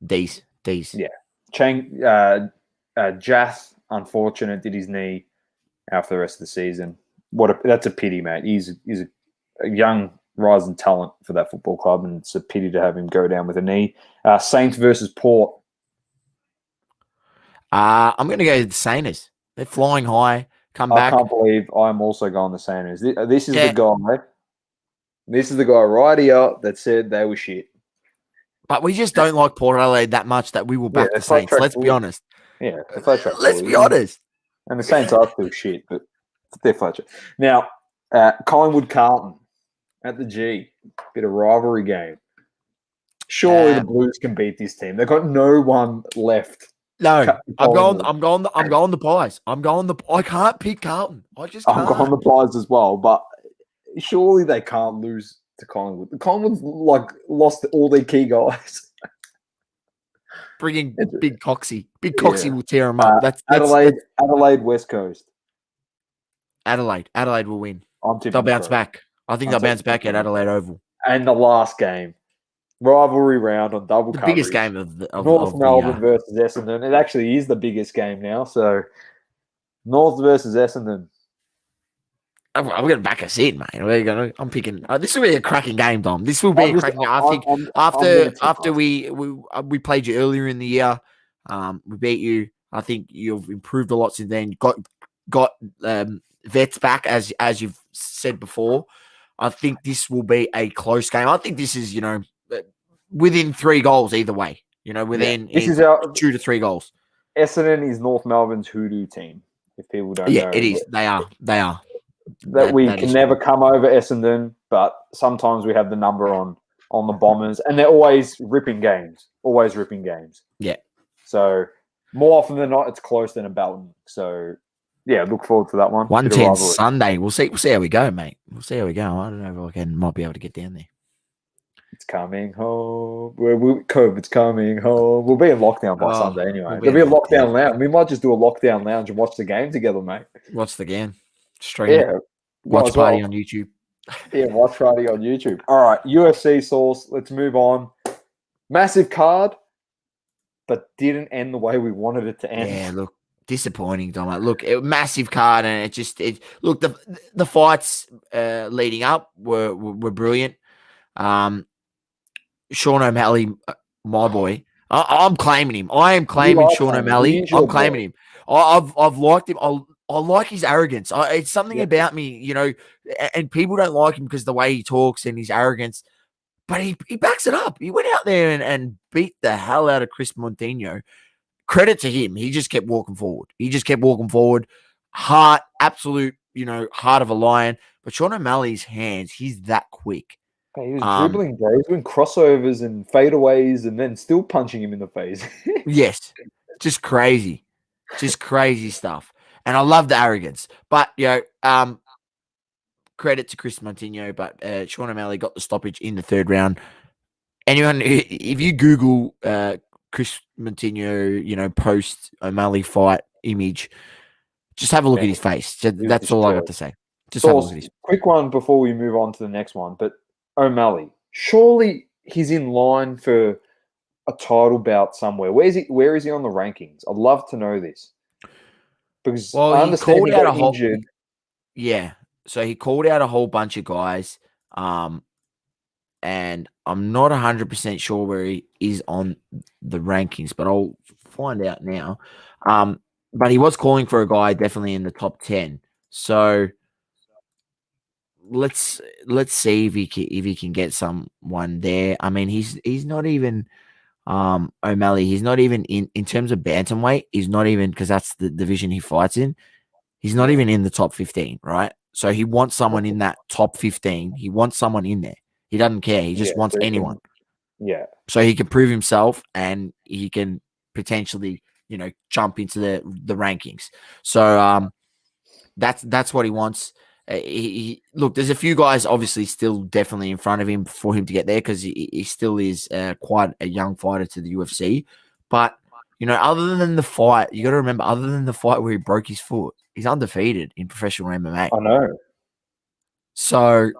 D's. Yeah. Jath, unfortunate, did his knee out for the rest of the season. That's a pity, mate. He's a young rising talent for that football club, and it's a pity to have him go down with a knee. Saints versus Port. I'm going to go with the Saints. They're flying high. Come back. I can't believe I'm also going the Saints. This is the guy. This is the guy right here that said they were shit. But we just don't like Port Adelaide that much that we will back the Saints. Let's be honest. Yeah, they're flat track. Let's be honest. And the Saints are still shit, but they're flat track. Now, Collingwood Carlton at the G. Bit of rivalry game. Surely the Blues can beat this team. They've got no one left. No, I'm going the Pies. I can't pick Carlton. I just can't. I'm going the Pies as well, but surely they can't lose to Collingwood. Collingwood lost all their key guys. Bringing Big Coxie. Big Coxie will tear them up. That's Adelaide West Coast. Adelaide will win. They'll bounce back. I think they'll bounce back at Adelaide Oval. And the last game. Rivalry round on double coverage. Biggest game of North Melbourne versus Essendon. It actually is the biggest game now. So North versus Essendon. I'm going to back us in, mate. I'm picking. This will be a cracking game, Dom. This will be a cracking game. I think after we played you earlier in the year, we beat you. I think you've improved a lot since then. You got vets back as you've said before. I think this will be a close game. I think this is within 3 goals either way. Yeah. Within This is our 2 to 3 goals. Essendon is North Melbourne's hoodoo team. If people don't Yeah, know, it is. They are. that we That can is never true. come over Essendon, but sometimes we have the number on the Bombers, and they're always ripping games. Always ripping games. Yeah. So more often than not, it's close than a Belton. So yeah, look forward to that one. Bit of 110 rivalry. Sunday. We'll see how we go, mate. We'll see how we go. I don't know if I might be able to get down there. It's coming home. COVID's coming home. We'll be in lockdown by Sunday anyway. There'll be a lockdown lounge. We might just do a lockdown lounge and watch the game together, mate. Watch the game. Stream it. Watch party on YouTube. Yeah, watch party on YouTube. All right, UFC source. Let's move on. Massive card, but didn't end the way we wanted it to end. Yeah, look, disappointing, Dom. Look, massive card, and look, the fights leading up were brilliant. Sean O'Malley, my boy, I'm claiming him. I am claiming Sean O'Malley. I'm claiming him. I've liked him. I like his arrogance. It's something about me, and people don't like him because the way he talks and his arrogance. But he backs it up. He went out there and beat the hell out of Chris Montino. Credit to him. He just kept walking forward. Heart, absolute, heart of a lion. But Sean O'Malley's hands, he's that quick. He was dribbling, bro. He was doing crossovers and fadeaways and then still punching him in the face. Yes. Just crazy stuff. And I love the arrogance. But, credit to Chris Montino, but Sean O'Malley got the stoppage in the 3rd round. Anyone, if you Google Chris Montino, post O'Malley fight image, just have a look at his face. That's all I got to say. Just have a look at his. Quick one before we move on to the next one. But O'Malley, surely he's in line for a title bout somewhere. Where is he on the rankings? I'd love to know this. Because I understand he got injured. Yeah. So he called out a whole bunch of guys. And I'm not 100% sure where he is on the rankings, but I'll find out now. But he was calling for a guy definitely in the top 10. So let's see if he can get someone there. I mean, he's not even O'Malley. He's not even in terms of bantamweight. He's not even, because that's the division he fights in. He's not even in the top 15, right? So he wants someone in that top 15. He wants someone in there. He doesn't care. He just wants anyone. Yeah. So he can prove himself and he can potentially, jump into the rankings. So that's what he wants. Look, there's a few guys obviously still definitely in front of him for him to get there because he still is quite a young fighter to the UFC. But, other than the fight, you got to remember, other than the fight where he broke his foot, he's undefeated in professional MMA. I know. So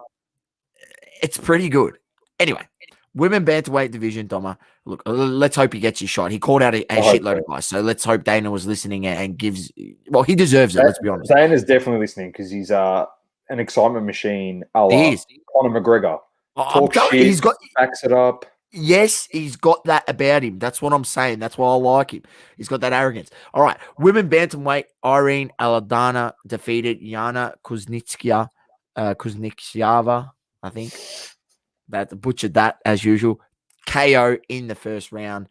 it's pretty good. Anyway, women bantamweight division, Doma. Look, let's hope he gets his shot. He called out a shitload of guys. So let's hope Dana was listening and gives. Well, he deserves it. Let's be honest. Dana's definitely listening because he's an excitement machine. He is. Conor McGregor. Talk shit, he's got backs it up. Yes, he's got that about him. That's what I'm saying. That's why I like him. He's got that arrogance. All right, women bantamweight. Irene Aldana defeated Yana Kuznitsiava, I think. That butchered that as usual. KO in the 1st round.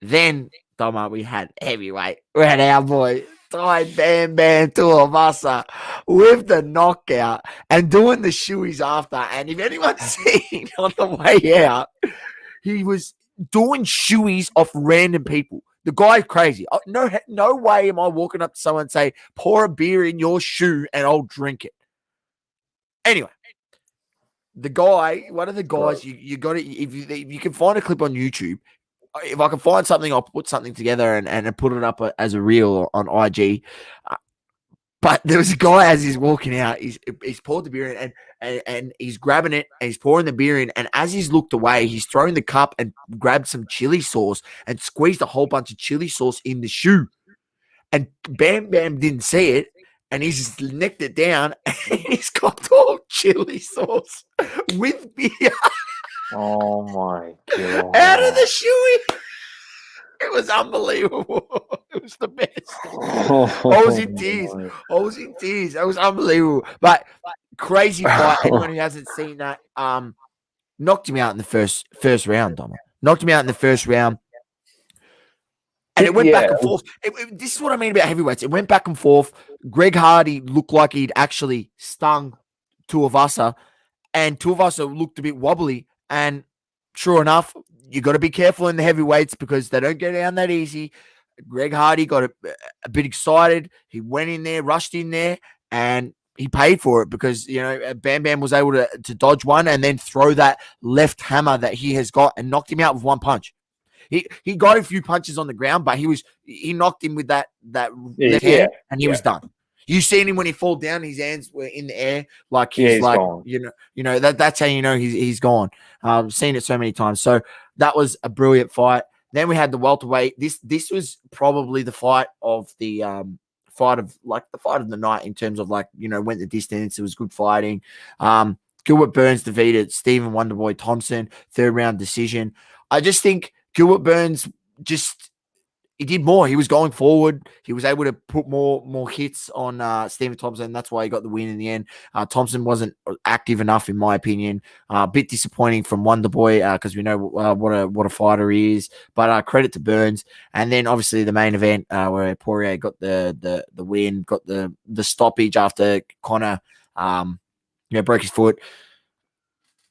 Then, Doma, we had heavyweight. We had our boy Tai Bam Bam Tuivasa with the knockout and doing the shoeies after. And if anyone's seen on the way out, he was doing shoeies off random people. The guy's crazy. No way am I walking up to someone and say, pour a beer in your shoe and I'll drink it. Anyway. The guy, one of the guys, you got to, if you can find a clip on YouTube, if I can find something, I'll put something together and put it up as a reel on IG. But there was a guy as he's walking out, he's poured the beer in and he's grabbing it and he's pouring the beer in. And as he's looked away, he's thrown the cup and grabbed some chili sauce and squeezed a whole bunch of chili sauce in the shoe. And Bam Bam didn't see it. And he's just nicked it down and he's got all chili sauce with beer. Oh my God. Out of the shoey. It was unbelievable. It was the best. I was in tears. That was unbelievable. But crazy fight. Anyone who hasn't seen that, knocked him out in the first round, Donna. knocked him out in the first round. And it went Yeah, back and forth. This is what I mean about heavyweights. It went back and forth. Greg Hardy looked like he'd actually stung Tuivasa, and Tuivasa looked a bit wobbly. And sure enough, you got to be careful in the heavyweights because they don't go down that easy. Greg Hardy got a bit excited. He went in there, rushed in there, and he paid for it because, Bam Bam was able to dodge one and then throw that left hammer that he has got and knocked him out with one punch. He got a few punches on the ground, but he knocked him with that left hand, and he was done. You seen him when he fall down, his hands were in the air, like he's like gone. That's how you know he's gone. Seen it so many times. So that was a brilliant fight. Then we had the welterweight. This was probably the fight of the fight of the night in terms of went the distance. It was good fighting. Gilbert Burns defeated Stephen Wonderboy Thompson, 3rd round decision. I just think Gilbert Burns he did more. He was going forward. He was able to put more hits on Stephen Thompson. That's why he got the win in the end. Thompson wasn't active enough, in my opinion. A bit disappointing from Wonderboy because we know what a fighter he is. But credit to Burns. And then obviously the main event where Poirier got the win, got the stoppage after Conor broke his foot.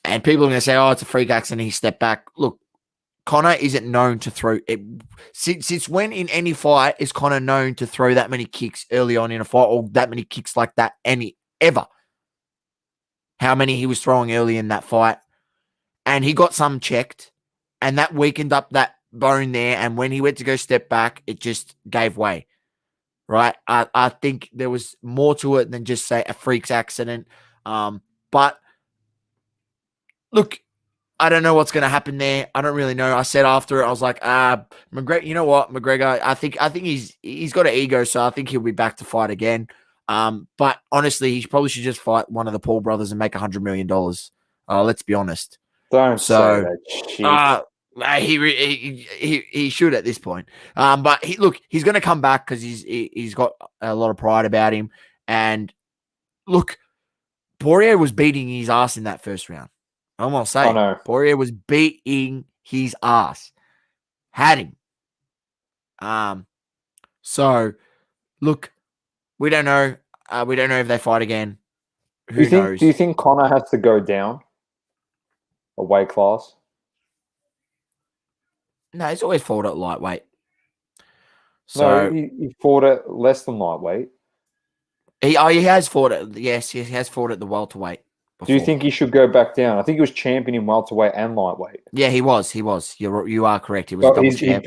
And people are going to say, "Oh, it's a freak accident. He stepped back." Look, Conor isn't known to throw it. Since when in any fight is Conor known to throw that many kicks early on in a fight or that many kicks like that ever? How many he was throwing early in that fight. And he got some checked and that weakened up that bone there. And when he went to go step back, it just gave way. Right? I think there was more to it than just say a freak's accident. But look, I don't know what's going to happen there. I don't really know. I said after it, I was like, McGregor. You know what, McGregor? I think he's got an ego, so I think he'll be back to fight again. But honestly, he probably should just fight one of the Paul brothers and make $100 million. Let's be honest. Don't say that shit. He should at this point. But he's going to come back because he's got a lot of pride about him. And look, Poirier was beating his ass in that first round. I'm going to say, Poirier was beating his ass. Had him. So, look, we don't know. We don't know if they fight again. Who knows? Do you think Conor has to go down a weight class? No, he's always fought at lightweight. So, no, he fought at less than lightweight. He has fought at, yes, he has fought at the welterweight. Before. Do you think he should go back down? I think he was champion in welterweight and lightweight. Yeah, he was. You are correct. He was double champ.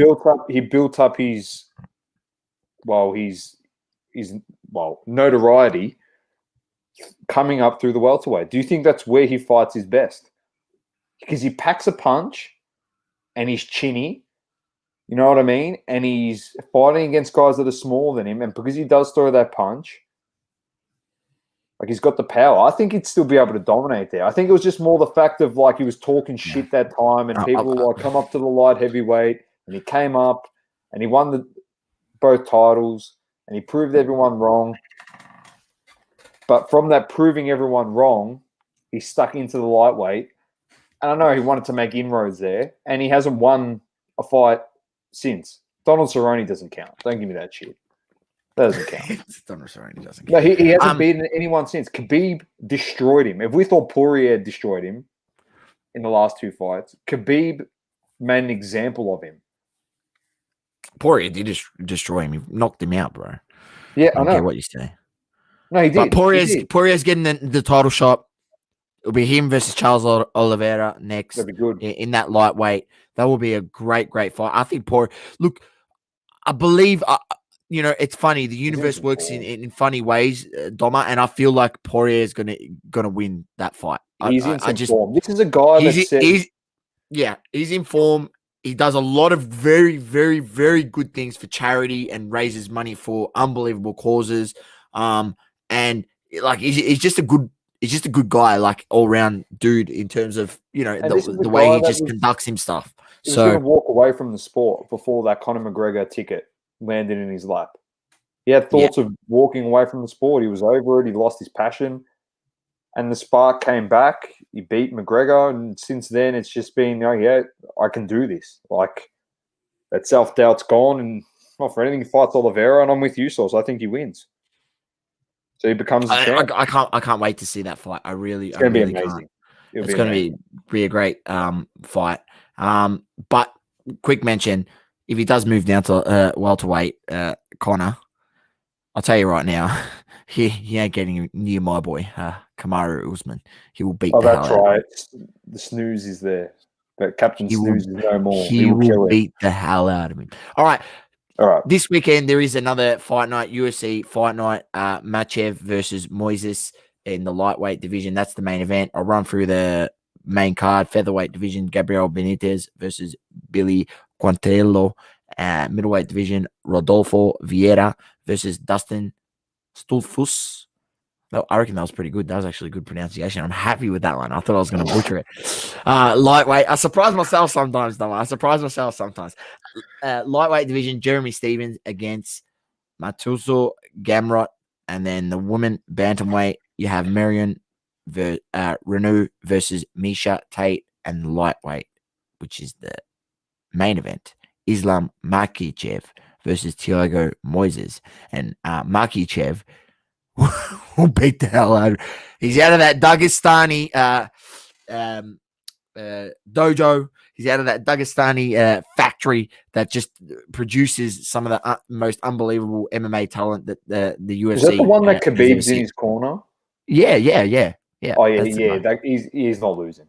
He built up his notoriety coming up through the welterweight. Do you think that's where he fights his best? Because he packs a punch and he's chinny. You know what I mean? And he's fighting against guys that are smaller than him. And because he does throw that punch, he's got the power. I think he'd still be able to dominate there. I think it was just more the fact of he was talking shit that time, and people come up to the light heavyweight, and he came up and he won both titles, and he proved everyone wrong. But from that proving everyone wrong, he stuck into the lightweight, and I know he wanted to make inroads there, and he hasn't won a fight since. Donald Cerrone doesn't count. Don't give me that shit. That doesn't count. Donald Cerrone doesn't count. No, he hasn't beaten anyone since. Khabib destroyed him. If we thought Poirier destroyed him in the last 2 fights, Khabib made an example of him. Poirier did destroy him. He knocked him out, bro. Yeah, I don't know care what you say. No, he did. But Poirier's getting the title shot. It'll be him versus Charles Oliveira next. That'd be good. In that lightweight. That will be a great fight. I think Poirier. Look, I believe. It's funny. The universe works in funny ways, Doma, and I feel like Poirier is gonna win that fight. He's in some form. This is a guy he's in form. He does a lot of very, very, very good things for charity and raises money for unbelievable causes. And he's just a good guy, all round dude in terms of the way he just conducts himself. He was going to walk away from the sport before that Conor McGregor ticket landed in his lap. He had thoughts of walking away from the sport. He was over it. He lost his passion. and the spark came back. He beat McGregor, and since then it's just been, oh yeah, I can do this. Like that self doubt's gone, and not for anything, he fights Oliveira, and I'm with you, Sauce. I think he wins, so he becomes the champ. I can't wait to see that fight. I It's going to be really can't. amazing. It'll It's be going amazing. to be a great fight. But quick mention: if he does move down to welterweight, Connor, I'll tell you right now, he ain't getting near my boy, Kamaru Usman. He will beat Oh, the hell that's out of him. right. The snooze is there. But Captain He will Snooze is no more. He he will will kill him. beat the hell out of him. All right. All right. This weekend there is another fight night, UFC fight night, Machev versus Moises in the lightweight division. That's the main event. I'll run through the main card. Featherweight division, Gabriel Benitez versus Billy Quantello. Middleweight division, Rodolfo Vieira versus Dustin Stolfus. No, I reckon that was pretty good. That was actually good pronunciation. I'm happy with that one. I thought I was going to butcher it. Lightweight. I surprise myself sometimes, though. Lightweight division, Jeremy Stevens against Matuso Gamrot. And then the women bantamweight, you have Marion Renault versus Misha Tate. And lightweight, which is the main event, Islam Makhachev versus Thiago Moises. And Makhachev will beat the hell out of him. He's out of that Dagestani dojo. He's out of that Dagestani factory that just produces some of the most unbelievable MMA talent that the UFC. Is that the one that has ever Khabib's in seen. his corner? Yeah. Oh, yeah, That's the yeah. guy. He's not losing.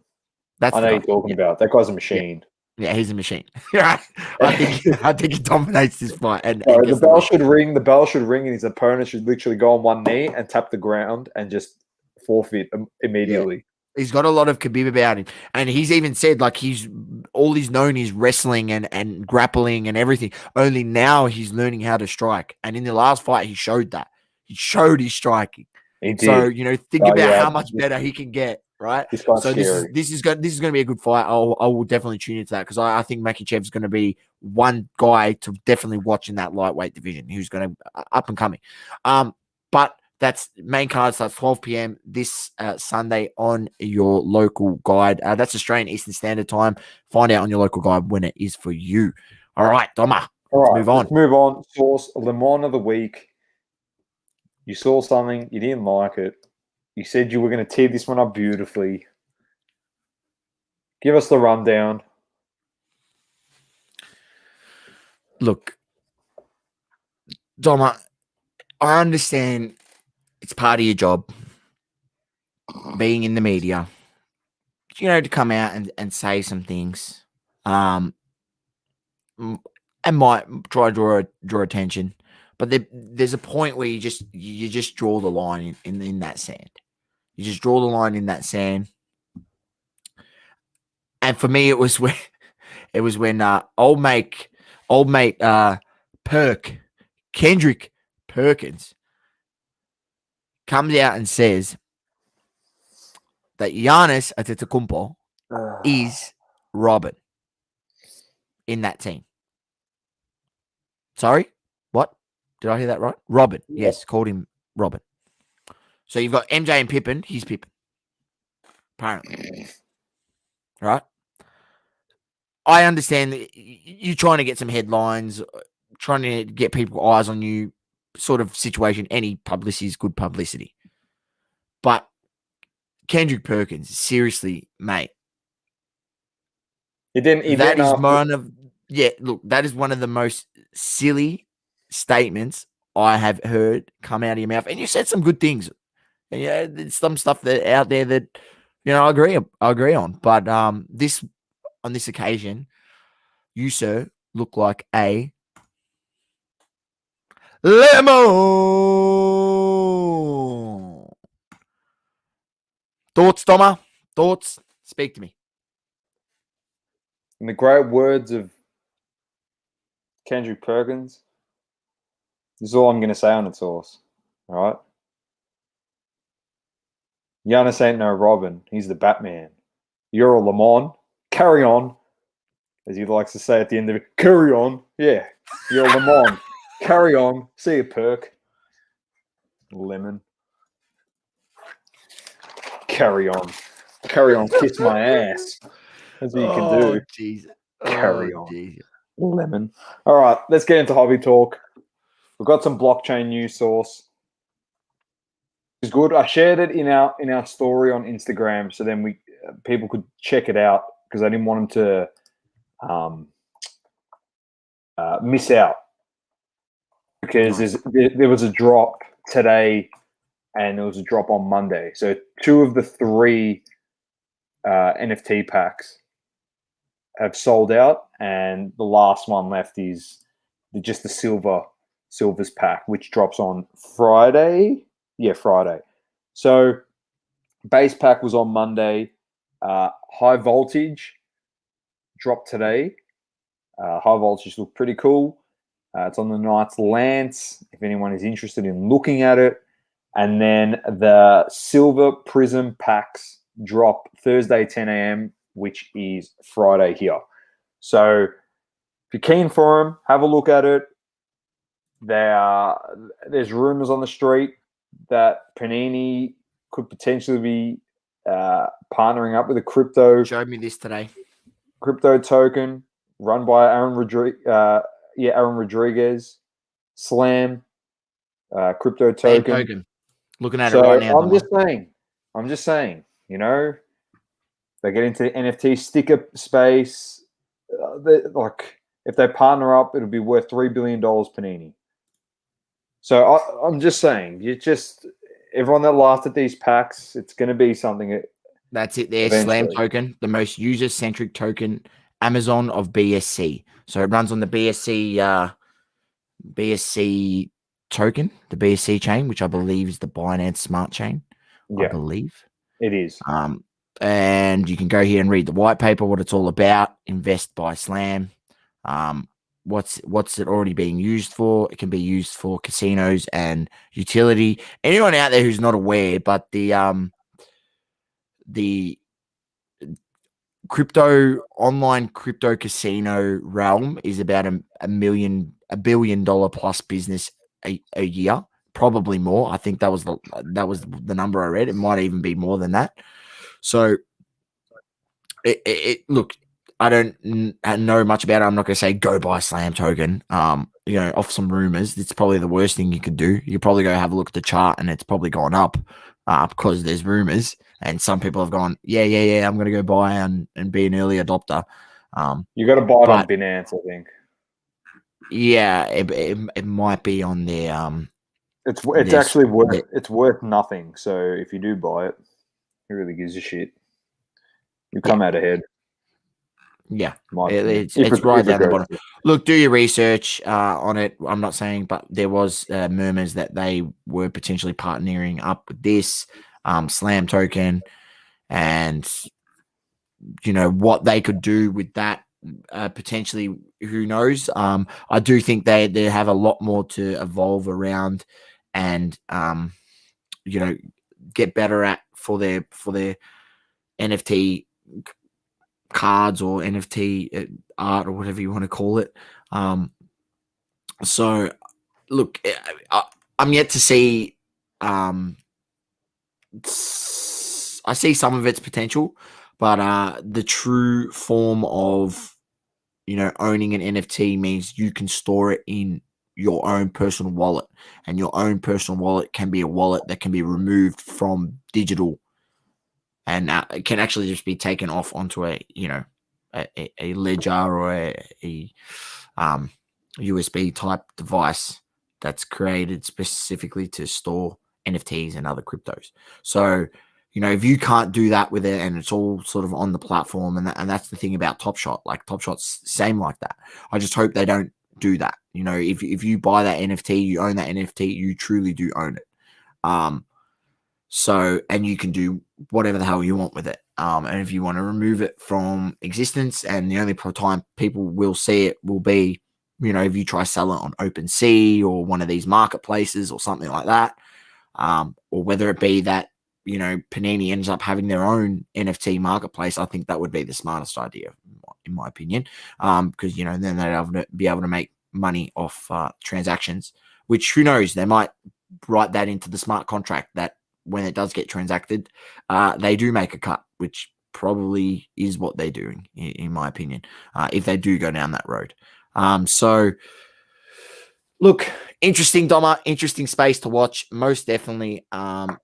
That's I the know guy. you're talking about. That guy's a machine. Yeah, he's a machine. Right. I think he dominates this fight. And No, the gets bell win. should ring. The bell should ring, and his opponent should literally go on one knee and tap the ground and just forfeit immediately. He's got a lot of Khabib about him. And he's even said, like, he's known is wrestling and grappling and everything. Only now he's learning how to strike. And in the last fight, he showed that. He showed his striking. He did. So, think about how much better he can get, right? This guy's So scary. this is going to be a good fight. I will definitely tune into that because I think Makhachev is going to be one guy to definitely watch in that lightweight division who's going to up and coming. But that's main card starts 12 p.m. this Sunday on your local guide. That's Australian Eastern Standard Time. Find out on your local guide when it is for you. All right, Doma. Let's move on. Source Le Mans of the week. You saw something, you didn't like it. You said you were going to tee this one up beautifully. Give us the rundown. Look, Doma, I understand it's part of your job being in the media, to come out and say some things, and might try to draw attention. But there's a point where you just draw the line in that sand. You just draw the line in that sand. And for me, it was when old mate Kendrick Perkins comes out and says that Giannis Antetokounmpo is Robin in that team. Sorry? What? Did I hear that right? Robin. Yeah. Yes, called him Robin. So you've got MJ and Pippen. He's Pippen. Apparently. Right? I understand that you're trying to get some headlines, trying to get people eyes on you, sort of situation. Any publicity is good publicity. But Kendrick Perkins, seriously, mate. That is one of the most silly statements I have heard come out of your mouth. And you said some good things. And, there's some stuff that out there that I agree on. But on this occasion, you, sir, look like a lemon. Thoughts, Doma? Thoughts? Speak to me. In the great words of Kendrick Perkins, this is all I'm going to say on it, Source. All right? Giannis ain't no Robin. He's the Batman. You're a Lamont. Carry on. As he likes to say at the end of it, carry on. Yeah, you're a Lamont. Carry on. See you, Perk. Lemon. carry on, kiss my ass. That's what you can do. Jeez. Carry on. Jeez. Lemon. All right, let's get into hobby talk. We've got some blockchain news source. It's good. I shared it in our story on Instagram, so then people could check it out because I didn't want them to miss out. Because there was a drop today, and there was a drop on Monday. So 2 of the 3 NFT packs have sold out, and the last one left is just the silvers pack, which drops on Friday. Yeah, Friday. So base pack was on Monday. High voltage dropped today. High voltage looked pretty cool. It's on the Knights Lance, if anyone is interested in looking at it. And then the silver prism packs drop Thursday 10 a.m., which is Friday here. So if you're keen for them, have a look at it. There's rumors on the street that Panini could potentially be partnering up with a crypto. Showed me this today. Crypto token run by Aaron Rodriguez. Slam. Crypto token. Looking at it right now. I'm just saying, you know, they get into the NFT sticker space. If they partner up, it'll be worth $3 billion Panini. So I'm just saying, everyone that laughed at these packs, it's going to be something. That's it there. Eventually. Slam token, the most user-centric token, Amazon of BSC. So it runs on the BSC token, the BSC chain, which I believe is the Binance Smart Chain. Yeah, I believe it is. And you can go here and read the white paper, what it's all about. Invest by Slam. What's it already being used for? It can be used for casinos and utility. Anyone out there who's not aware, but the online crypto casino realm is about $1 billion plus business a year, probably more. I think that was the number I read. It might even be more than that. So look, I don't know much about it. I'm not going to say go buy Slam token. Off some rumors, it's probably the worst thing you could do. You probably go have a look at the chart, and it's probably gone up because there's rumors, and some people have gone, yeah, I'm going to go buy and be an early adopter. You got to buy it on Binance, I think. Yeah, it might be on their It's actually worth nothing. So if you do buy it, who really gives a shit? You come out ahead. Yeah, it's right down the bottom. Look, do your research on it. I'm not saying, but there was murmurs that they were potentially partnering up with this Slam token, and what they could do with that potentially. Who knows? I do think they have a lot more to evolve around, and get better at for their NFT cards or NFT art or whatever you want to call it. So look, I'm yet to see. I see some of its potential, but the true form of owning an NFT means you can store it in your own personal wallet, and your own personal wallet can be a wallet that can be removed from digital, and it can actually just be taken off onto a ledger or a USB type device that's created specifically to store NFTs and other cryptos. So, if you can't do that with it, and it's all sort of on the platform, and that's the thing about Top Shot. Like Top Shot's same like that. I just hope they don't do that. If you buy that NFT, you own that NFT, you truly do own it. So, and you can do whatever the hell you want with it. And if you want to remove it from existence, and the only time people will see it will be, if you try sell it on OpenSea or one of these marketplaces or something like that, or whether it be that, Panini ends up having their own NFT marketplace, I think that would be the smartest idea, in my opinion, because, then they'd be able to make money off transactions, which, who knows, they might write that into the smart contract that when it does get transacted, they do make a cut, which probably is what they're doing, in my opinion, if they do go down that road. So, look, interesting, Doma, interesting space to watch. Most definitely.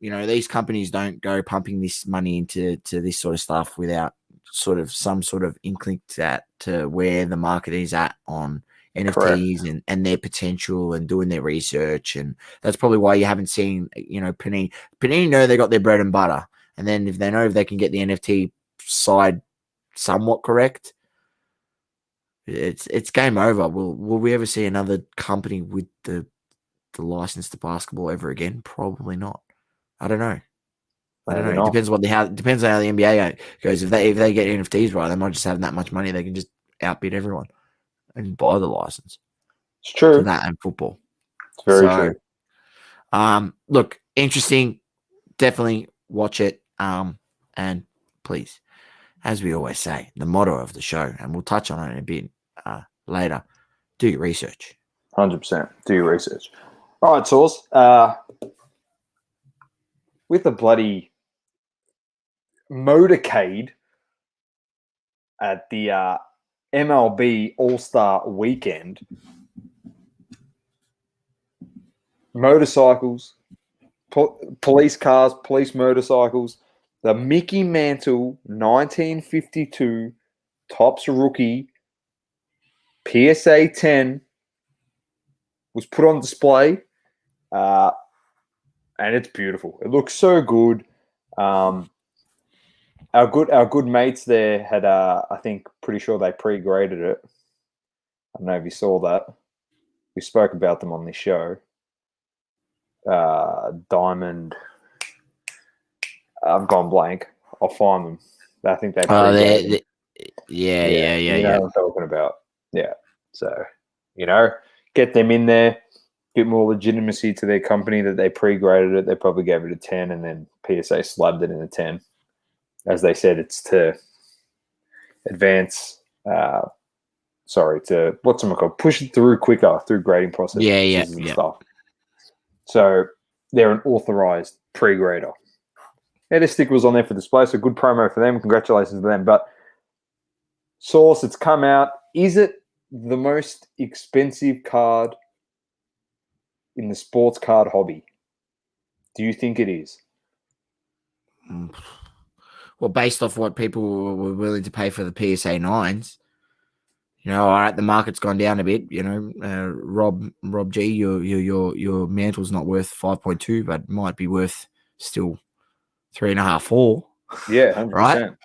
These companies don't go pumping this money into this sort of stuff without sort of some sort of inkling to where the market is at on NFTs and their potential and doing their research. And that's probably why you haven't seen, Panini know they got their bread and butter. And then if they know if they can get the NFT side somewhat correct, it's game over. Will we ever see another company with the license to basketball ever again? Probably not. I don't know. It depends on how the NBA goes. If they get NFTs right, they might just have that much money they can just outbid everyone and buy the license. It's true. To that and football. It's very true. Look, interesting. Definitely watch it. And please, as we always say, the motto of the show, and we'll touch on it in a bit later, do your research. 100%. Do your research. All right, Sauce. With the bloody motorcade at the MLB All-Star Weekend, motorcycles, police cars, police motorcycles, the Mickey Mantle 1952 Topps Rookie PSA 10 was put on display, and it's beautiful. It looks so good. Our good mates there had, I think, pretty sure they pre-graded it. I don't know if you saw that. We spoke about them on this show. Diamond. I've gone blank. I'll find them. I think they pre-graded. Yeah. You know what I'm talking about. Yeah. So, get them in there. Bit more legitimacy to their company that they pre-graded it. They probably gave it a 10 and then PSA slabbed it in a 10. As they said, it's to advance, push it through quicker through grading processes and stuff. So they're an authorized pre-grader. Yeah, this sticker was on there for display, so good promo for them. Congratulations to them. But Source, it's come out. Is it the most expensive card in the sports card hobby? Do you think it is? Well, based off what people were willing to pay for the PSA 9s, all right, the market's gone down a bit. Rob G, your mantle's not worth 5.2, but might be worth still 3.5, 4. Yeah, 100%.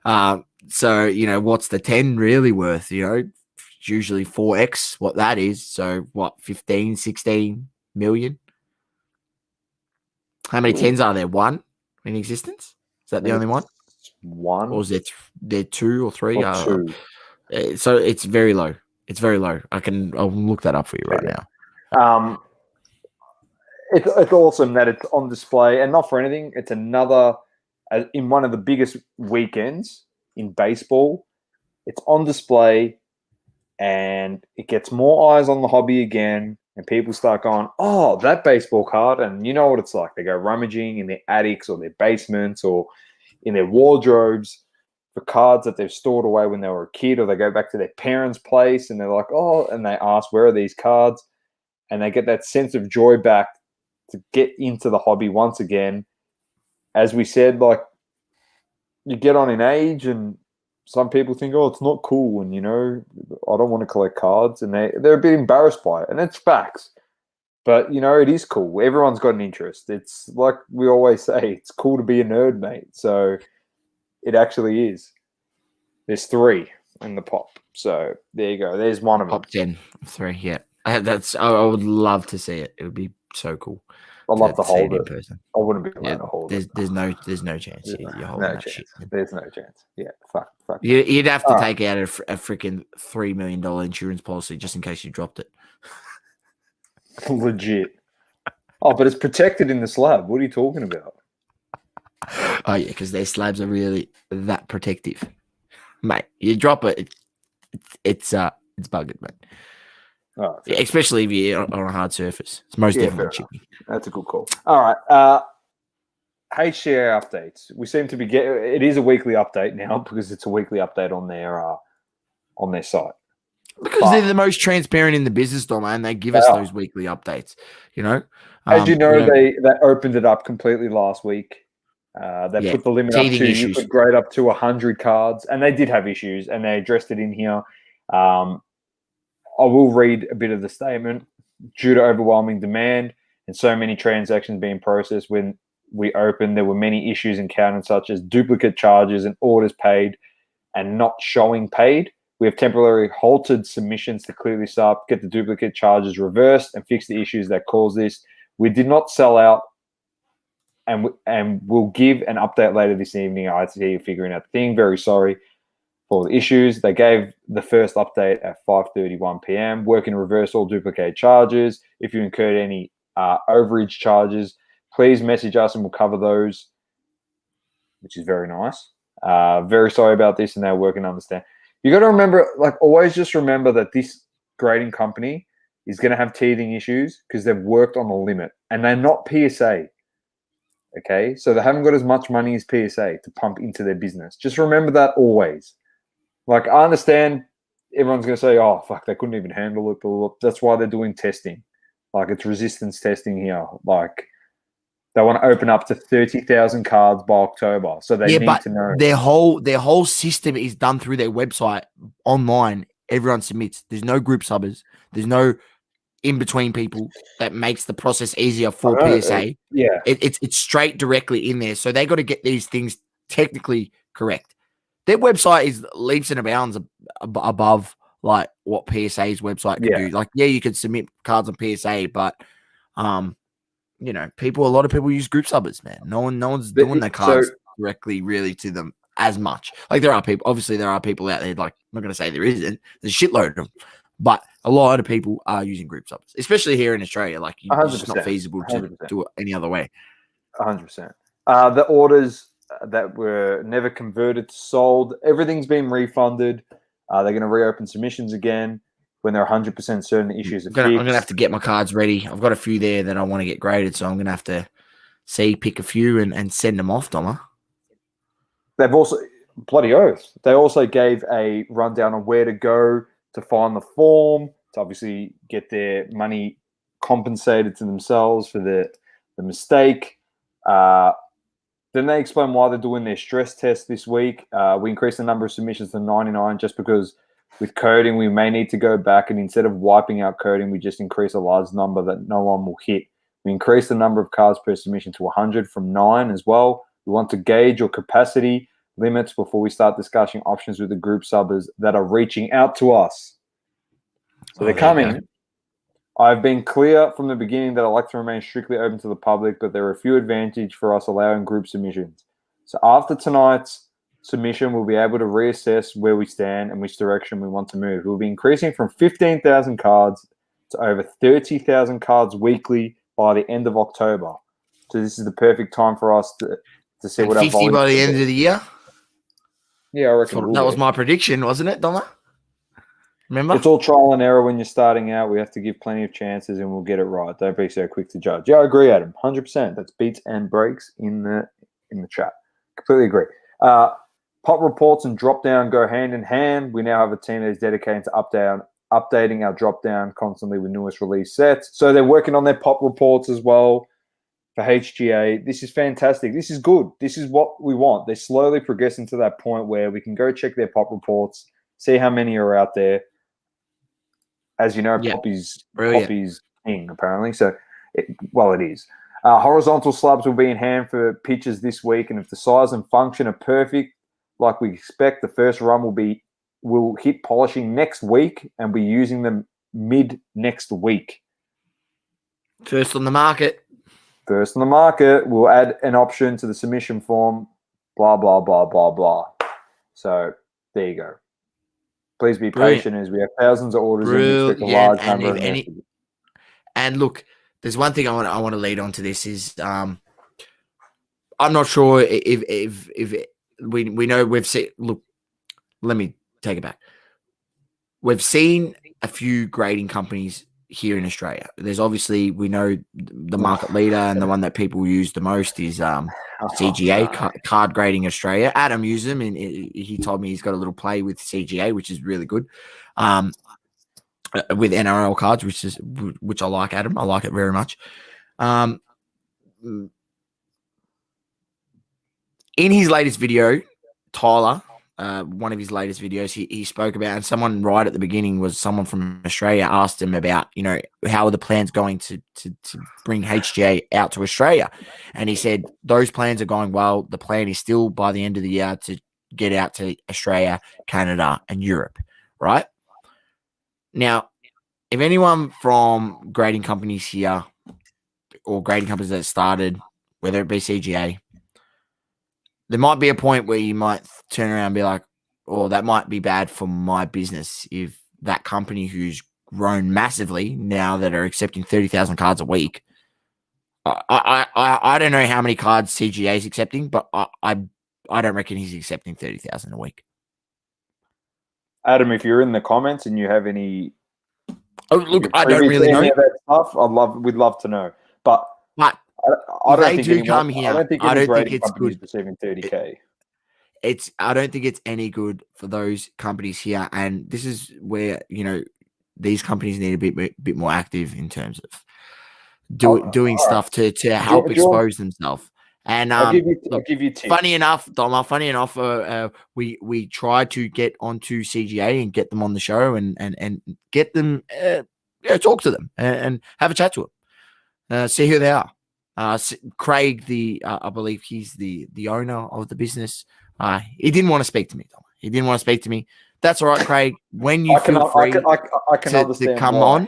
Right. So what's the 10 really worth? It's usually 4x what that is. So what, 15, 16 million? How many 10s are there? One in existence? Is that the only one? One. Or is there 2 or 3? Or 2. So it's very low. It's very low. I'll look that up for you right now. It's awesome that it's on display, and not for anything. It's another in one of the biggest weekends in baseball. It's on display, and it gets more eyes on the hobby again. And people start going, "Oh, that baseball card!" And you know what it's like. They go rummaging in their attics or their basements or in their wardrobes for cards that they've stored away when they were a kid, or they go back to their parents' place and they're like, "Oh," and they ask, "Where are these cards?" And they get that sense of joy back to get into the hobby once again. As we said, like, you get on in age and some people think, "Oh, it's not cool," and I don't want to collect cards, and they're a bit embarrassed by it, and it's facts. But it is cool. Everyone's got an interest. It's like we always say, it's cool to be a nerd, mate. So it actually is. There's 3 in the pop. So there you go. There's one of them. Pop 10, 3. Yeah, I would love to see it. It would be so cool. I'd love to hold it in person. I wouldn't be allowed to hold it. There's no chance. You're holding that shit. There's no chance. Yeah, fuck. You'd have to take out a freaking $3 million insurance policy just in case you dropped it. Legit. Oh, but it's protected in the slab. What are you talking about? Oh yeah, because their slabs are really that protective, mate. You drop it, it's buggered, mate. Oh, especially if you're on a hard surface. It's most definitely chippy. That's a good call. All right. HCA updates. We seem to be getting. It is a weekly update now because it's a weekly update on their site. Because they're the most transparent in the business, Dom, and they give us those weekly updates. You know, as you know, they opened it up completely last week. They put the limit up to you could grade up to 100 cards, and they did have issues, and they addressed it in here. I will read a bit of the statement. Due to overwhelming demand and so many transactions being processed when we opened, there were many issues encountered, such as duplicate charges and orders paid and not showing paid. We have temporarily halted submissions to clear this up, get the duplicate charges reversed, and fix the issues that caused this. We did not sell out, and we'll give an update later this evening. I see you figuring out the thing. Very sorry for the issues. They gave the first update at 5:31 p.m. Work in reverse all duplicate charges. If you incurred any overage charges, please message us and we'll cover those, which is very nice. Very sorry about this, and they're working to understand. You got to remember, always just remember that this grading company is going to have teething issues because they've worked on the limit, and they're not PSA. Okay, so they haven't got as much money as PSA to pump into their business. Just remember that always. I understand everyone's going to say, oh, fuck, they couldn't even handle it. But that's why they're doing testing. It's resistance testing here. They want to open up to 30,000 cards by October. So they need to know. Their whole system is done through their website online. Everyone submits. There's no group subbers. There's no in-between people that makes the process easier for PSA. Yeah. It's straight directly in there. So they got to get these things technically correct. Their website is leaps and bounds above what PSA's website can do. You could submit cards on PSA, but a lot of people use group subbers, man. No one's doing the cards directly really to them as much. There are people out there, I'm not going to say there isn't. There's a shitload of them, but a lot of people are using group subbers, especially here in Australia. It's just not feasible to do it any other way. 100%. The orders that were never converted to sold, everything's been refunded. They're going to reopen submissions again when they're 100% certain the issues are fixed. I'm going to have to get my cards ready. I've got a few there that I want to get graded, so I'm going to have to pick a few and send them off, Doma. They've also, bloody oath, they also gave a rundown on where to go to find the form, to obviously get their money compensated to themselves for the mistake. Then they explain why they're doing their stress test this week. We increased the number of submissions to 99 just because with coding, we may need to go back, and instead of wiping out coding, we just increase a large number that no one will hit. We increased the number of cards per submission to 100 from 9 as well. We want to gauge your capacity limits before we start discussing options with the group subbers that are reaching out to us. So they're coming. I've been clear from the beginning that I like to remain strictly open to the public, but there are a few advantages for us allowing group submissions. So after tonight's submission, we'll be able to reassess where we stand and which direction we want to move. We'll be increasing from 15,000 cards to over 30,000 cards weekly by the end of October. So this is the perfect time for us to see what our 50 by the end of the year? Yeah, I reckon that was my prediction, wasn't it, Donna? Remember? It's all trial and error when you're starting out. We have to give plenty of chances and we'll get it right. Don't be so quick to judge. Yeah, I agree, Adam. 100%. That's beats and breaks in the chat. Completely agree. Pot reports and drop down go hand in hand. We now have a team that is dedicated to updating our drop down constantly with newest release sets. So they're working on their pop reports as well for HGA. This is fantastic. This is good. This is what we want. They're slowly progressing to that point where we can go check their pop reports, see how many are out there. As you know, Poppy's king, apparently. So, it is. Horizontal slabs will be in hand for pitches this week, and if the size and function are perfect, like we expect, the first run will hit polishing next week and be using them mid next week. First on the market. We'll add an option to the submission form, blah, blah, blah, blah, blah. So, there you go. Please be patient as we have thousands of orders and we expect a large number of messages. And look, there's one thing I want to lead on to this is I'm not sure if we know we've seen. Look, let me take it back. We've seen a few grading companies here in Australia. There's obviously, we know the market leader and the one that people use the most is CGA, Card Grading Australia. Adam uses them, and he told me he's got a little play with CGA, which is really good. With NRL cards, which I like, Adam. I like it very much. In his latest video, Tyler, one of his latest videos, he spoke about, and someone right at the beginning was someone from Australia asked him about, how are the plans going to bring HGA out to Australia? And he said, those plans are going well. The plan is still by the end of the year to get out to Australia, Canada, and Europe, right? Now, if anyone from grading companies here or grading companies that started, whether it be CGA, there might be a point where you might turn around and be like, oh, that might be bad for my business if that company who's grown massively now that are accepting 30,000 cards a week. I don't know how many cards CGA is accepting, but I don't reckon he's accepting 30,000 a week. Adam, if you're in the comments and you have any, look, I don't really know any of that stuff, we'd love to know. But I don't think they do come here. I don't think any grading company is receiving 30K. I don't think it's any good for those companies here, and this is where these companies need to be a bit more active in terms of doing stuff to help expose themselves. And I'll give you tips. Funny enough, Doma, we tried to get onto CGA and get them on the show and get them, talk to them and have a chat to them, see who they are. Craig, I believe he's the owner of the business. He didn't want to speak to me, Doma. He didn't want to speak to me. That's all right, Craig. When you feel free to come on,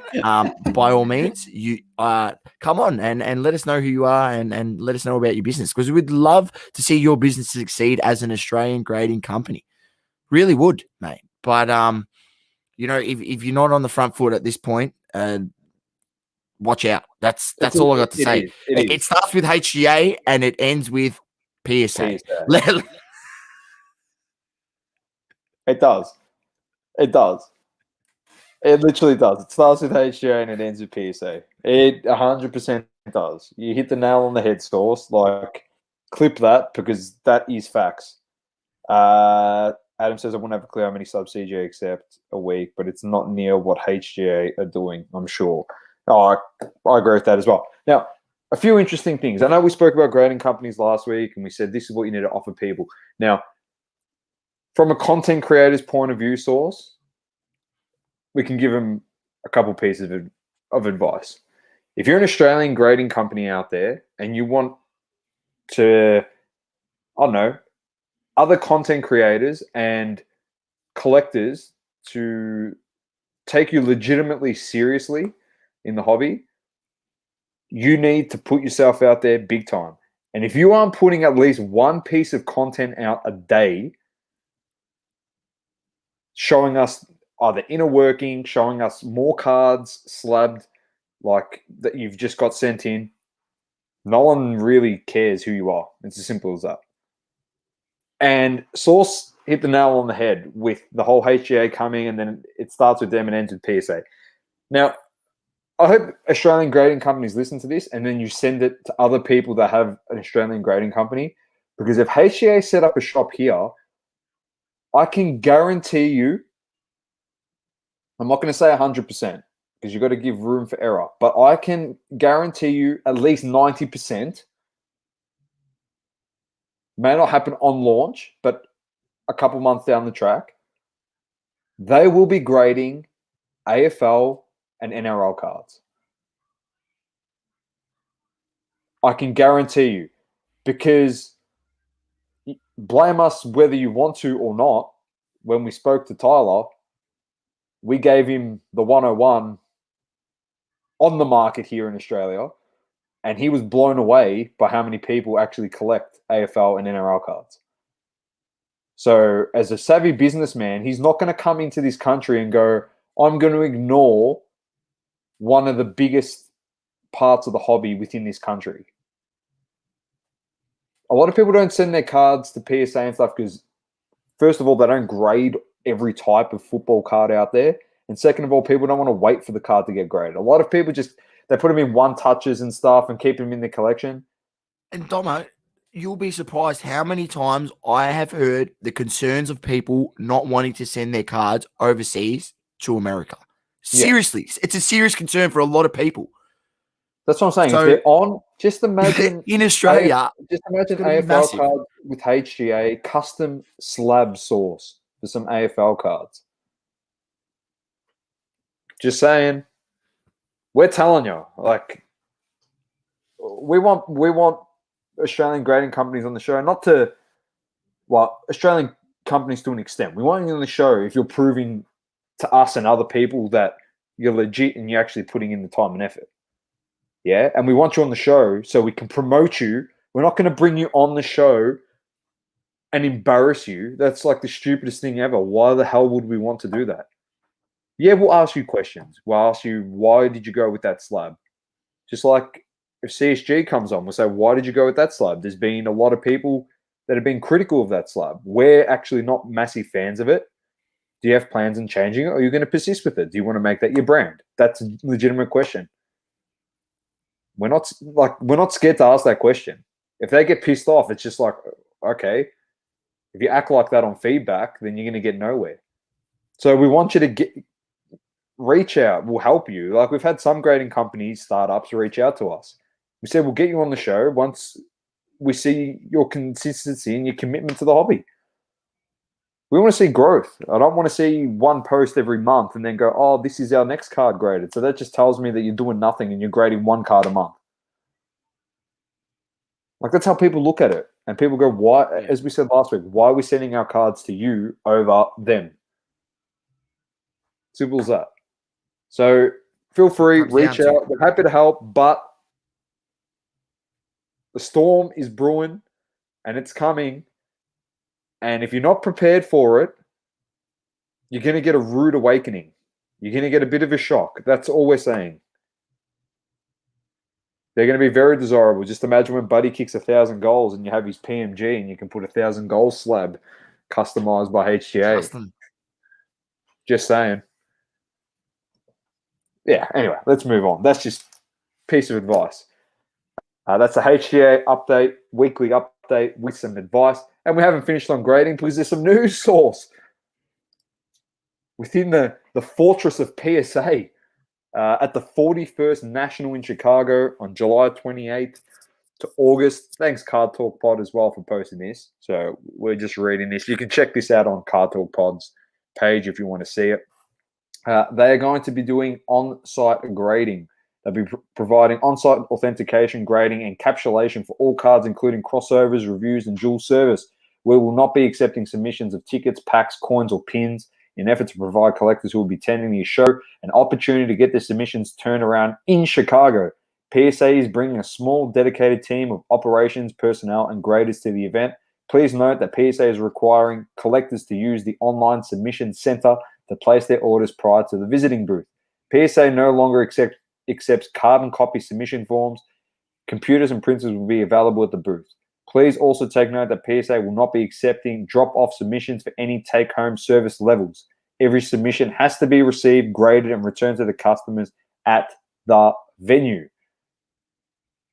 by all means, you come on and let us know who you are and let us know about your business, because we'd love to see your business succeed as an Australian grading company. Really would, mate. But if you're not on the front foot at this point, watch out. That's all I got to say. It starts with HGA and it ends with PSA. It does. It does. It literally does. It starts with HGA and it ends with PSA. It 100% does. You hit the nail on the head, Source. Like, clip that, because that is facts. Adam says, I wouldn't have a clue how many sub CGA accept a week, but it's not near what HGA are doing, I'm sure. Oh, I agree with that as well. Now, a few interesting things. I know we spoke about grading companies last week and we said this is what you need to offer people. Now, from a content creator's point of view, Source, we can give them a couple pieces of advice. If you're an Australian grading company out there and you want to, I don't know, other content creators and collectors to take you legitimately seriously in the hobby, you need to put yourself out there big time. And if you aren't putting at least one piece of content out a day, showing us either inner working, showing us more cards slabbed like that you've just got sent in, no one really cares who you are. It's as simple as that. And Source hit the nail on the head with the whole HGA coming, and then it starts with them and ends with PSA. Now, I hope Australian grading companies listen to this, and then you send it to other people that have an Australian grading company, because if HGA set up a shop here, I can guarantee you, I'm not going to say 100% because you've got to give room for error, but I can guarantee you at least 90%, may not happen on launch, but a couple months down the track, they will be grading AFL and NRL cards. I can guarantee you, because blame us whether you want to or not, when we spoke to Tyler, we gave him the 101 on the market here in Australia, and he was blown away by how many people actually collect AFL and NRL cards. So as a savvy businessman, he's not going to come into this country and go, I'm going to ignore one of the biggest parts of the hobby within this country. A lot of people don't send their cards to PSA and stuff because, first of all, they don't grade every type of football card out there. And second of all, people don't want to wait for the card to get graded. A lot of people they put them in one touches and stuff and keep them in their collection. And Domo, you'll be surprised how many times I have heard the concerns of people not wanting to send their cards overseas to America. Yeah. Seriously, it's a serious concern for a lot of people. That's what I'm saying. So, if they're on, just imagine in Australia, just imagine it's gonna be AFL massive. cards with HGA custom slab source for some AFL cards. Just saying. We're telling you, like, we want Australian grading companies on the show, not to, well, Australian companies to an extent. We want you on the show if you're proving to us and other people that you're legit and you're actually putting in the time and effort. Yeah, and we want you on the show so we can promote you. We're not going to bring you on the show and embarrass you. That's like the stupidest thing ever. Why the hell would we want to do that? Yeah, we'll ask you questions. We'll ask you, why did you go with that slab? Just like if CSG comes on, we'll say, why did you go with that slab? There's been a lot of people that have been critical of that slab. We're actually not massive fans of it. Do you have plans on changing it, or are you going to persist with it? Do you want to make that your brand? That's a legitimate question. We're not scared to ask that question. If they get pissed off, it's just like, okay, if you act like that on feedback, then you're going to get nowhere. So we want you to reach out. We'll help you. Like, we've had some grading companies, startups, reach out to us. We said we'll get you on the show once we see your consistency and your commitment to the hobby. We want to see growth. I don't want to see one post every month and then go, oh, this is our next card graded. So that just tells me that you're doing nothing and you're grading one card a month. Like, that's how people look at it. And people go, why, as we said last week, why are we sending our cards to you over them? Simple as that. So feel free, reach out. We're happy to help, but the storm is brewing and it's coming. And if you're not prepared for it, you're going to get a rude awakening. You're going to get a bit of a shock. That's all we're saying. They're going to be very desirable. Just imagine when Buddy kicks 1,000 goals and you have his PMG and you can put 1,000 goal slab customized by HGA. Custom. Just saying. Yeah, anyway, let's move on. That's just a piece of advice. That's a HGA update, weekly update with some advice. And we haven't finished on grading because there's some news source within the fortress of PSA at the 41st National in Chicago on July 28th to August. Thanks, Card Talk Pod, as well, for posting this. So we're just reading this. You can check this out on Card Talk Pod's page if you want to see it. They are going to be doing on-site grading. They'll be providing on-site authentication, grading, and encapsulation for all cards, including crossovers, reviews, and dual service. We will not be accepting submissions of tickets, packs, coins, or pins in an effort to provide collectors who will be attending the show an opportunity to get their submissions turned around in Chicago. PSA is bringing a small, dedicated team of operations, personnel, and graders to the event. Please note that PSA is requiring collectors to use the online submission center to place their orders prior to the visiting booth. PSA no longer accepts carbon copy submission forms. Computers and printers will be available at the booth. Please also take note that PSA will not be accepting drop-off submissions for any take-home service levels. Every submission has to be received, graded, and returned to the customers at the venue.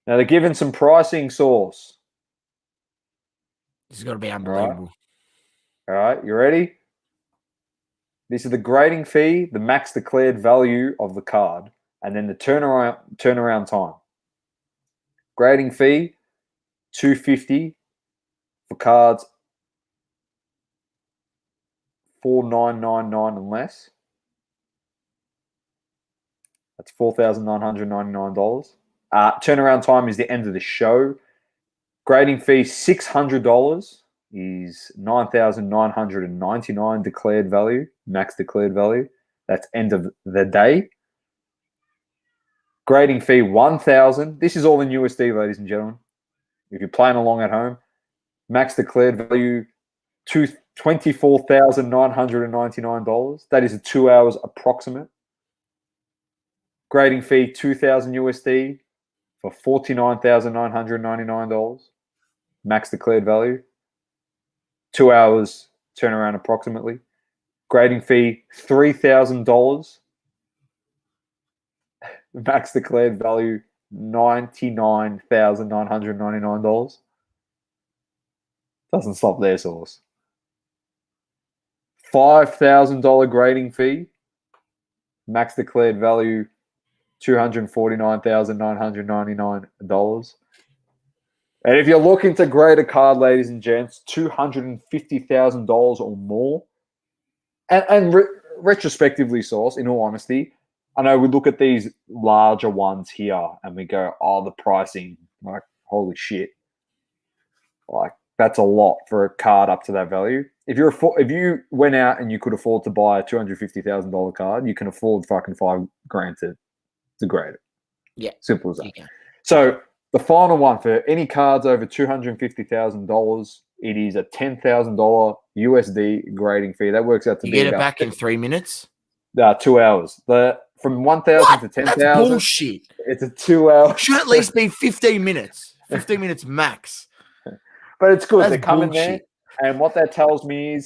Now, they're given some pricing source. This is going to be unbelievable. All right, you ready? This is the grading fee, the max declared value of the card, and then the turnaround time. Grading fee, $250 for cards 4,999 and less. That's $4,999. Turnaround time is the end of the show. Grading fee $600 is 9,999 declared value, max declared value. That's end of the day. Grading fee $1,000. This is all in USD, ladies and gentlemen. If you're playing along at home, max declared value $24,999. That is a 2 hours approximate. Grading fee $2,000 USD for $49,999. Max declared value. 2 hours turnaround approximately. Grading fee $3,000. Max declared value $99,999. Doesn't stop there, Source. $5,000 grading fee. Max declared value $249,999. And if you're looking to grade a card, ladies and gents, $250,000 or more. And retrospectively, Source, in all honesty, I know we look at these larger ones here and we go, oh, the pricing, like, holy shit. Like, that's a lot for a card up to that value. If you went out and you could afford to buy a $250,000 card, you can afford fucking $5,000 to grade it. Yeah. Simple as that. Yeah. So the final one for any cards over $250,000, it is a $10,000 USD grading fee. That works out to you be get it back in 3 minutes. 2 hours. From 1,000 to 10,000. That's bullshit. It's a 2 hour. It should at least be 15 minutes. 15 minutes max. But it's good. That's They come in there, and what that tells me,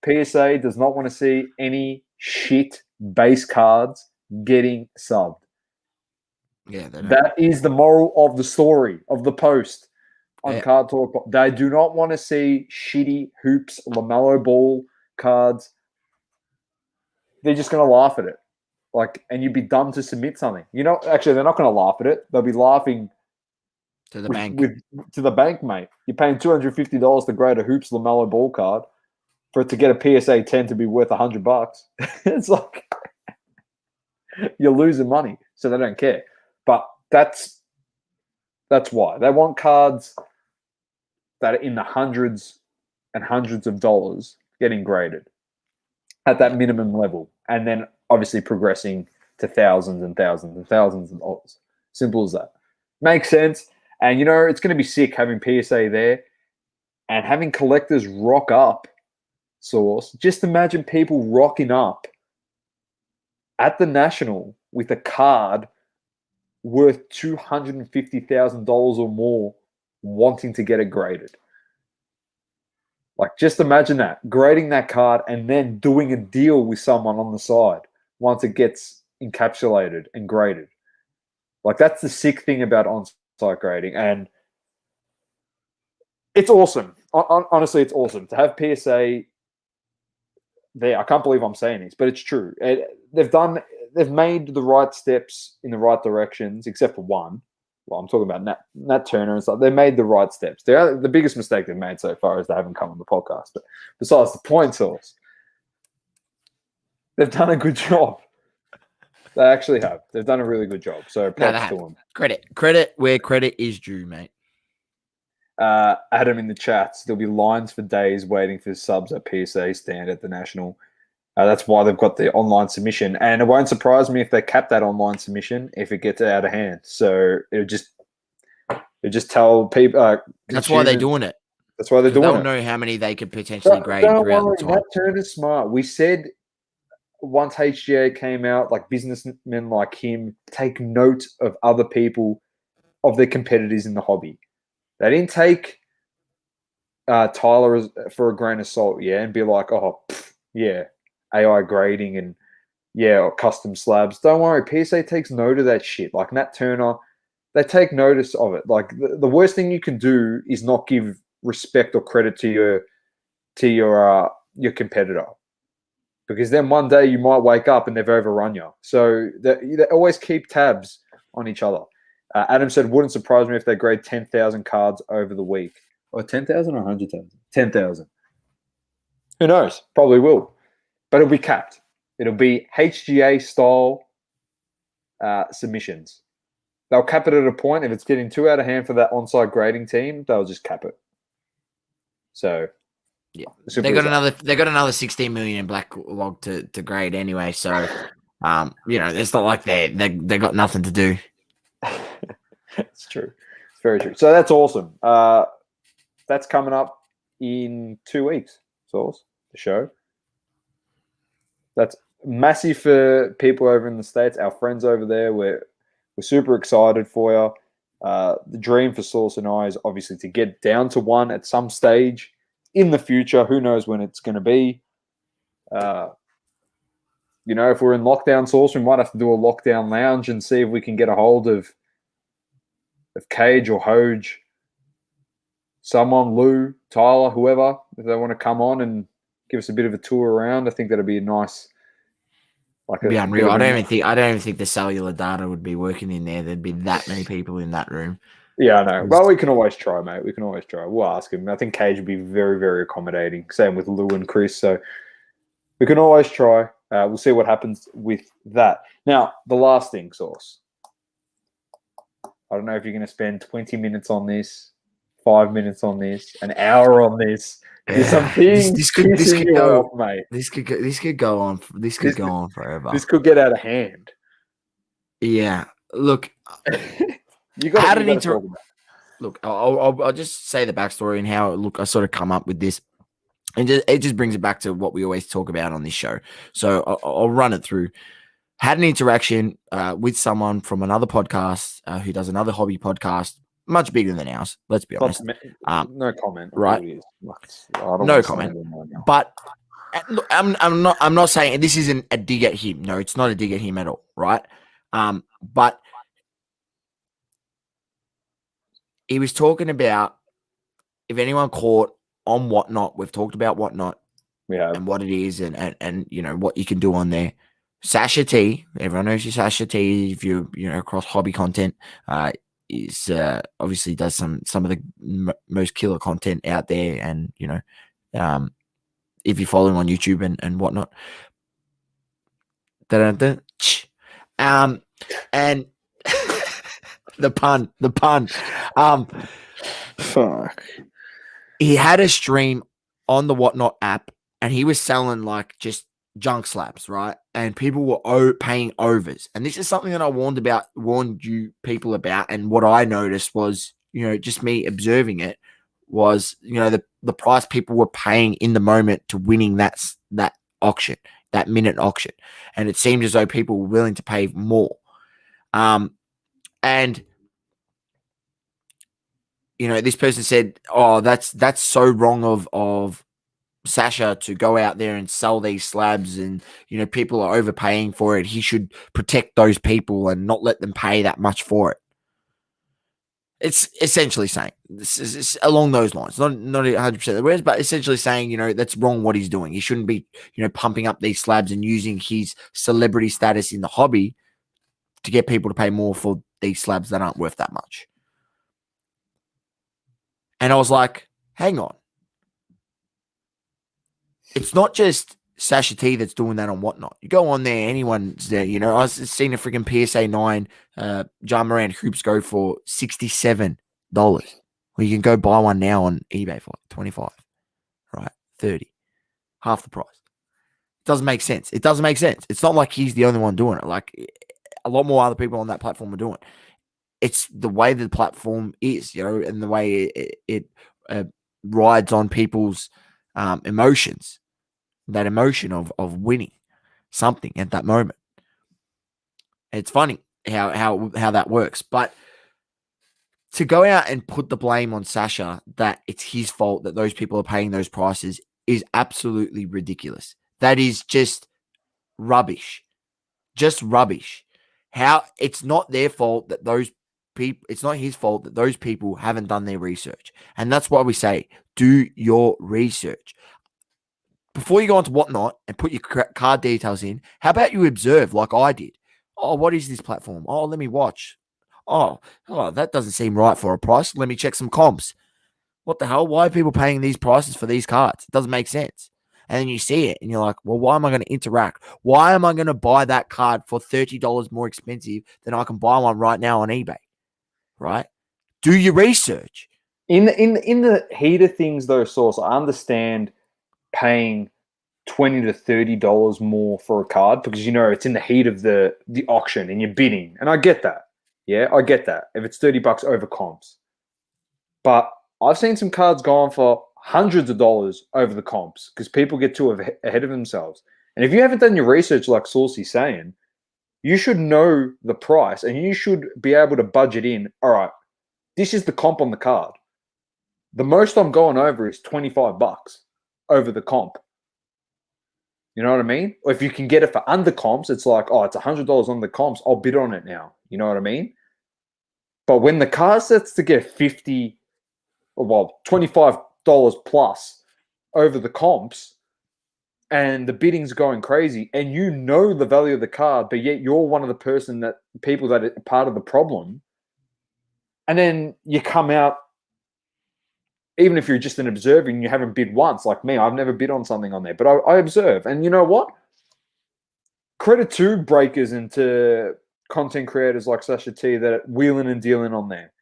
PSA does not want to see any shit base cards getting subbed. Yeah, that is the moral of the story of the post on Card Talk. They do not want to see shitty hoops, LaMelo Ball cards. They're just going to laugh at it. And you'd be dumb to submit something. Actually, they're not going to laugh at it. They'll be laughing to the bank. To the bank, mate. You're paying $250 to grade a hoops LaMelo Ball card for it to get a PSA 10 to be worth $100. It's like you're losing money, so they don't care. But that's why they want cards that are in the hundreds and hundreds of dollars getting graded at that minimum level, and then obviously progressing to thousands and thousands and thousands of dollars. Simple as that. Makes sense. And, it's going to be sick having PSA there and having collectors rock up, Source. Just imagine people rocking up at the National with a card worth $250,000 or more wanting to get it graded. Just imagine that. Grading that card and then doing a deal with someone on the side once it gets encapsulated and graded. That's the sick thing about on-site grading, and it's awesome. Honestly, it's awesome to have PSA there. I can't believe I'm saying this, but it's true. They've made the right steps in the right directions, except for one. Well, I'm talking about Nat Turner and stuff. They made the right steps. The biggest mistake they've made so far is they haven't come on the podcast. But besides the point, Source, they've done a good job. They actually have. They've done a really good job. So props to them. Credit where credit is due, mate. Adam in the chats, there'll be lines for days waiting for subs at PSA stand at the National. That's why they've got the online submission. And it won't surprise me if they cap that online submission if it gets out of hand. So it'll just tell people. That's why they're doing it. That's why they're doing it. They'll know how many they could potentially grade throughout the time. That Turner's smart. We said once HGA came out, businessmen like him take note of other people, of their competitors in the hobby. They didn't take Tyler for a grain of salt, and be like, AI grading and or custom slabs. Don't worry, PSA takes note of that shit. Like Nat Turner, they take notice of it. The worst thing you can do is not give respect or credit to your competitor. Because then one day you might wake up and they've overrun you. So they always keep tabs on each other. Adam said, wouldn't surprise me if they grade 10,000 cards over the week. Or 10,000 or 100,000? 10,000. Who knows? Probably will. But it'll be capped. It'll be HGA-style submissions. They'll cap it at a point. If it's getting too out of hand for that on-site grading team, they'll just cap it. So... yeah, they got another 16 million in backlog to grade anyway. So, it's not like they got nothing to do. It's true. It's very true. So that's awesome. That's coming up in 2 weeks. Source the show. That's massive for people over in the States. Our friends over there, we're super excited for you. The dream for Source and I is obviously to get down to one at some stage. In the future, who knows when it's going to be. If we're in lockdown source, we might have to do a lockdown lounge and see if we can get a hold of Cage or Hoj, someone, Lou, Tyler, whoever, if they want to come on and give us a bit of a tour around. I think that'd be a nice, It'd be unreal. I don't even think the cellular data would be working in there. There'd be that many people in that room. Yeah, I know. Well, we can always try, mate. We can always try. We'll ask him. I think Cage would be very, very accommodating. Same with Lou and Chris. So we can always try. We'll see what happens with that. Now, the last thing, Sauce. I don't know if you're going to spend 20 minutes on this, 5 minutes on this, an hour on this. There's some things this could go off, mate. This could go on. This could go on forever. This could get out of hand. Yeah. Look, Look, I'll just say the backstory and how I sort of come up with this, and it just brings it back to what we always talk about on this show. So I'll run it through. Had an interaction with someone from another podcast who does another hobby podcast, much bigger than ours. Let's be honest. No comment. Right? No comment. But look, I'm not saying this isn't a dig at him. No, it's not a dig at him at all. Right? But he was talking about if anyone caught on Whatnot. We've talked about Whatnot, and what it is, and what you can do on there. Sasha T, everyone knows who Sasha T. If you're across hobby content, is obviously does some of the most killer content out there, and if you follow him on YouTube and whatnot, and the pun, fuck. He had a stream on the Whatnot app, and he was selling like just junk slabs, right? And people were paying overs. And this is something that I warned you people about. And what I noticed was, just me observing it was, the price people were paying in the moment to winning that auction, that minute auction. And it seemed as though people were willing to pay more. And this person said, "Oh, that's so wrong of Sasha to go out there and sell these slabs, and people are overpaying for it. He should protect those people and not let them pay that much for it." It's essentially saying this is along those lines, not 100% the words, but essentially saying that's wrong what he's doing. He shouldn't be pumping up these slabs and using his celebrity status in the hobby to get people to pay more for these slabs that aren't worth that much. And I was like, hang on. It's not just Sasha T that's doing that on Whatnot. You go on there, anyone's there. I've seen a freaking PSA 9 John Moran hoops go for $67. Well, you can go buy one now on eBay for $25, right? $30, half the price. It doesn't make sense. It's not like he's the only one doing it. Like a lot more other people on that platform are doing it. It's the way the platform is, and the way it rides on people's emotions, that emotion of winning something at that moment. It's funny how that works, but to go out and put the blame on Sasha that it's his fault that those people are paying those prices is absolutely ridiculous. That is just rubbish. Just rubbish. How it's not their fault that those people, it's not his fault that those people haven't done their research. And that's why we say, do your research. Before you go on to Whatnot and put your card details in, how about you observe like I did? Oh, what is this platform? Oh, let me watch. Oh, that doesn't seem right for a price. Let me check some comps. What the hell? Why are people paying these prices for these cards? It doesn't make sense. And then you see it and you're like, well, why am I going to interact? Why am I going to buy that card for $30 more expensive than I can buy one right now on eBay? Right? Do your research. In the heat of things, though, Source, I understand paying $20 to $30 more for a card because it's in the heat of the auction and you're bidding, and I get that. Yeah, I get that. If it's $30 over comps, but I've seen some cards go on for hundreds of dollars over the comps because people get too ahead of themselves. And if you haven't done your research, like Saucy's saying, you should know the price and you should be able to budget in. All right, this is the comp on the card. The most I'm going over is $25 over the comp. You know what I mean? Or if you can get it for under comps, it's like, oh, it's $100 on the comps. I'll bid on it now. You know what I mean? But when the car sets to get 50, or well, $25 plus over the comps, and the bidding's going crazy, and you know the value of the car, but yet you're one of the people that are part of the problem, and then you come out, even if you're just an observer and you haven't bid once, like me, I've never bid on something on there, but I observe. And you know what? Credit to breakers and to content creators like Sasha T that are wheeling and dealing on there.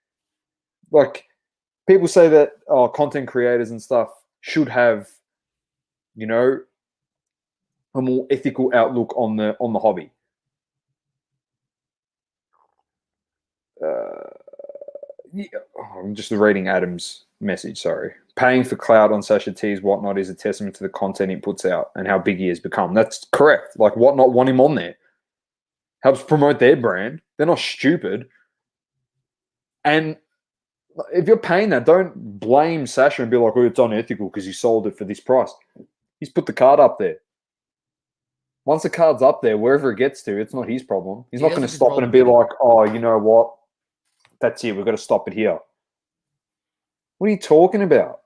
Like, people say that content creators and stuff should have, you know, a more ethical outlook on the hobby. I'm just reading Adam's message, sorry. Paying for clout on Sasha T's Whatnot is a testament to the content he puts out and how big he has become. That's correct. Like, Whatnot want him on there. Helps promote their brand. They're not stupid. And if you're paying that, don't blame Sasha and be like, oh, it's unethical because he sold it for this price. He's put the card up there. Once the card's up there, wherever it gets to, it's not his problem. He's not going to stop it and be like, oh, you know what? That's it. We've got to stop it here. What are you talking about?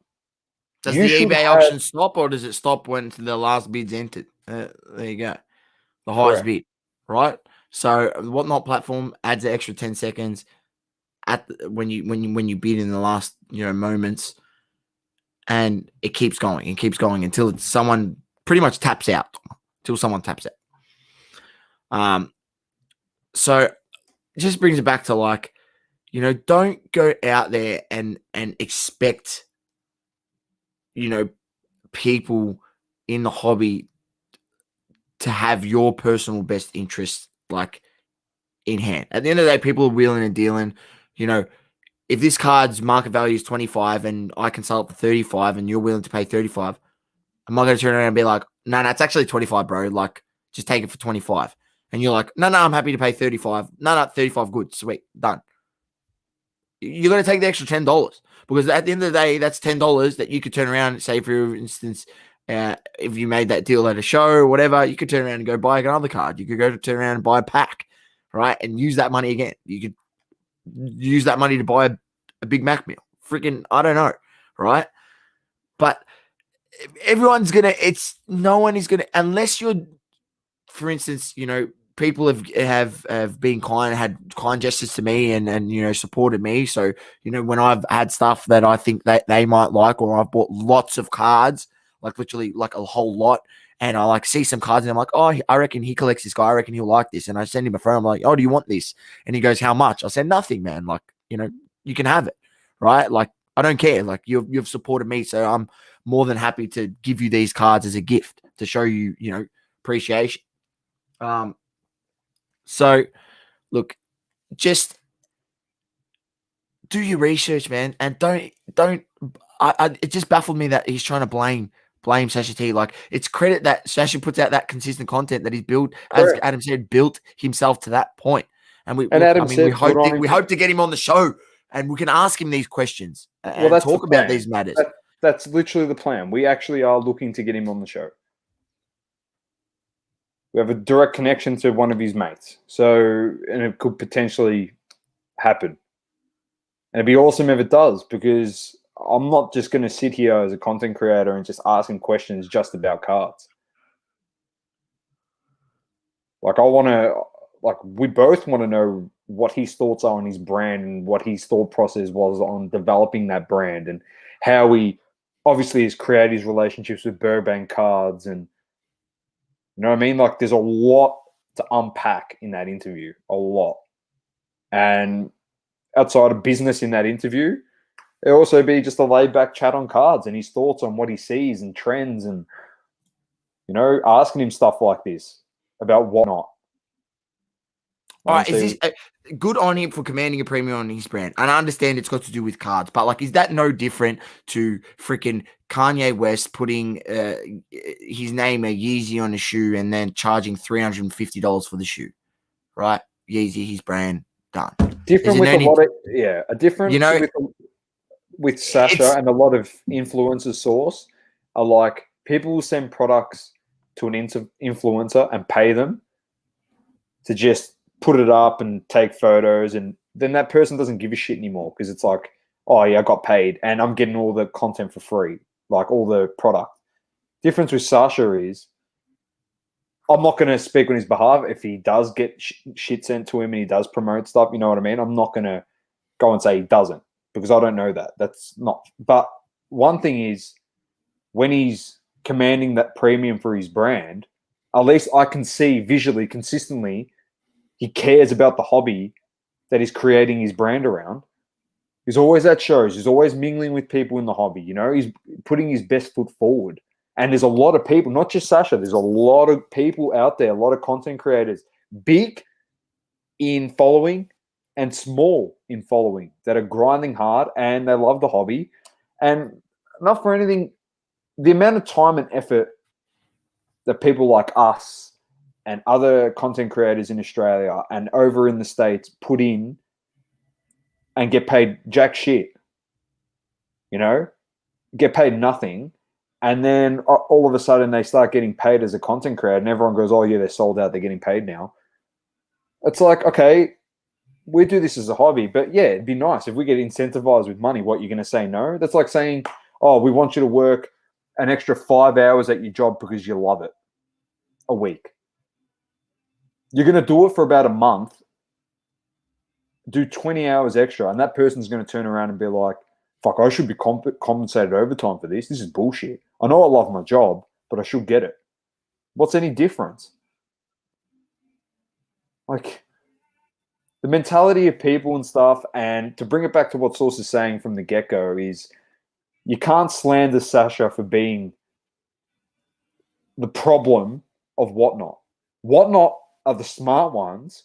Does the eBay auction stop, or does it stop when the last bid's entered? There you go. The highest bid, right? So the Whatnot platform adds an extra 10 seconds when you bid in the last moments, and it keeps going until someone pretty much taps out. Till someone taps out. So it just brings it back to, like, don't go out there and expect, people in the hobby to have your personal best interests, like, in hand. At the end of the day, people are wheeling and dealing. If this card's market value is 25 and I can sell it for 35 and you're willing to pay 35, I'm not going to turn around and be like, no, it's actually 25, bro. Like, just take it for 25. And you're like, no, I'm happy to pay 35. No, 35, good, sweet, done. You're going to take the extra $10 because at the end of the day, that's $10 that you could turn around and say, for instance, if you made that deal at a show or whatever, you could turn around and go buy another card. You could go to turn around and buy a pack, right? And use that money again. You could use that money to buy a Big Mac meal. Freaking, I don't know, right? But everyone's going to, no one is going to, unless you're, for instance, people have been kind, had kind gestures to me and supported me. So, when I've had stuff that I think that they might like, or I've bought lots of cards, like literally like a whole lot, and I like see some cards and I'm like, oh, I reckon he collects this guy. I reckon he'll like this. And I send him a phone. I'm like, oh, do you want this? And he goes, how much? I said, nothing, man. Like, you can have it, right? Like, I don't care. Like, you've supported me. So I'm more than happy to give you these cards as a gift to show you, appreciation. So look, just do your research, man. And it just baffled me that he's trying to blame Sasha T. Like, it's credit that Sasha puts out that consistent content that he's built, as Adam said, built himself to that point. And we hope to get him on the show and we can ask him these questions and talk about these matters. That's literally the plan. We actually are looking to get him on the show. We have a direct connection to one of his mates. So, and it could potentially happen. And it'd be awesome if it does, because I'm not just going to sit here as a content creator and just ask him questions just about cards. Like, we both want to know what his thoughts are on his brand and what his thought process was on developing that brand and how he obviously has created his relationships with Burbank Cards. And you know what I mean? Like, there's a lot to unpack in that interview, a lot. And outside of business in that interview, it'll also be just a laid-back chat on cards and his thoughts on what he sees and trends and, asking him stuff like this about Whatnot. All right, is this good on him for commanding a premium on his brand? And I understand it's got to do with cards, but like, is that no different to freaking Kanye West putting his name, a Yeezy, on a shoe and then charging $350 for the shoe, right? Yeezy, his brand, done. Different with a difference with Sasha and a lot of influencers source are like, people will send products to an influencer and pay them to just put it up and take photos, and then that person doesn't give a shit anymore because it's like, oh yeah, I got paid and I'm getting all the content for free, like all the product. Difference with Sasha is, I'm not going to speak on his behalf if he does get shit sent to him and he does promote stuff. You know what I mean? I'm not going to go and say he doesn't because I don't know that. That's not. But one thing is, when he's commanding that premium for his brand, at least I can see visually, consistently, he cares about the hobby that he's creating his brand around. He's always at shows. He's always mingling with people in the hobby. You know, he's putting his best foot forward. And there's a lot of people, not just Sasha, there's a lot of people out there, a lot of content creators, big in following and small in following, that are grinding hard and they love the hobby. And not for anything, the amount of time and effort that people like us and other content creators in Australia and over in the States put in and get paid jack shit, you know, get paid nothing. And then all of a sudden they start getting paid as a content creator and everyone goes, oh yeah, they're sold out, they're getting paid now. It's like, okay, we do this as a hobby, but yeah, it'd be nice if we get incentivized with money. What, you're going to say no? That's like saying, oh, we want you to work an extra 5 hours at your job because you love it a week. You're going to do it for about a month, do 20 hours extra, and that person's going to turn around and be like, fuck, I should be compensated overtime for this. This is bullshit. I know I love my job, but I should get it. What's any difference? Like, the mentality of people and stuff, and to bring it back to what Source is saying from the get-go is, you can't slander Sasha for being the problem of Whatnot. Whatnot are the smart ones,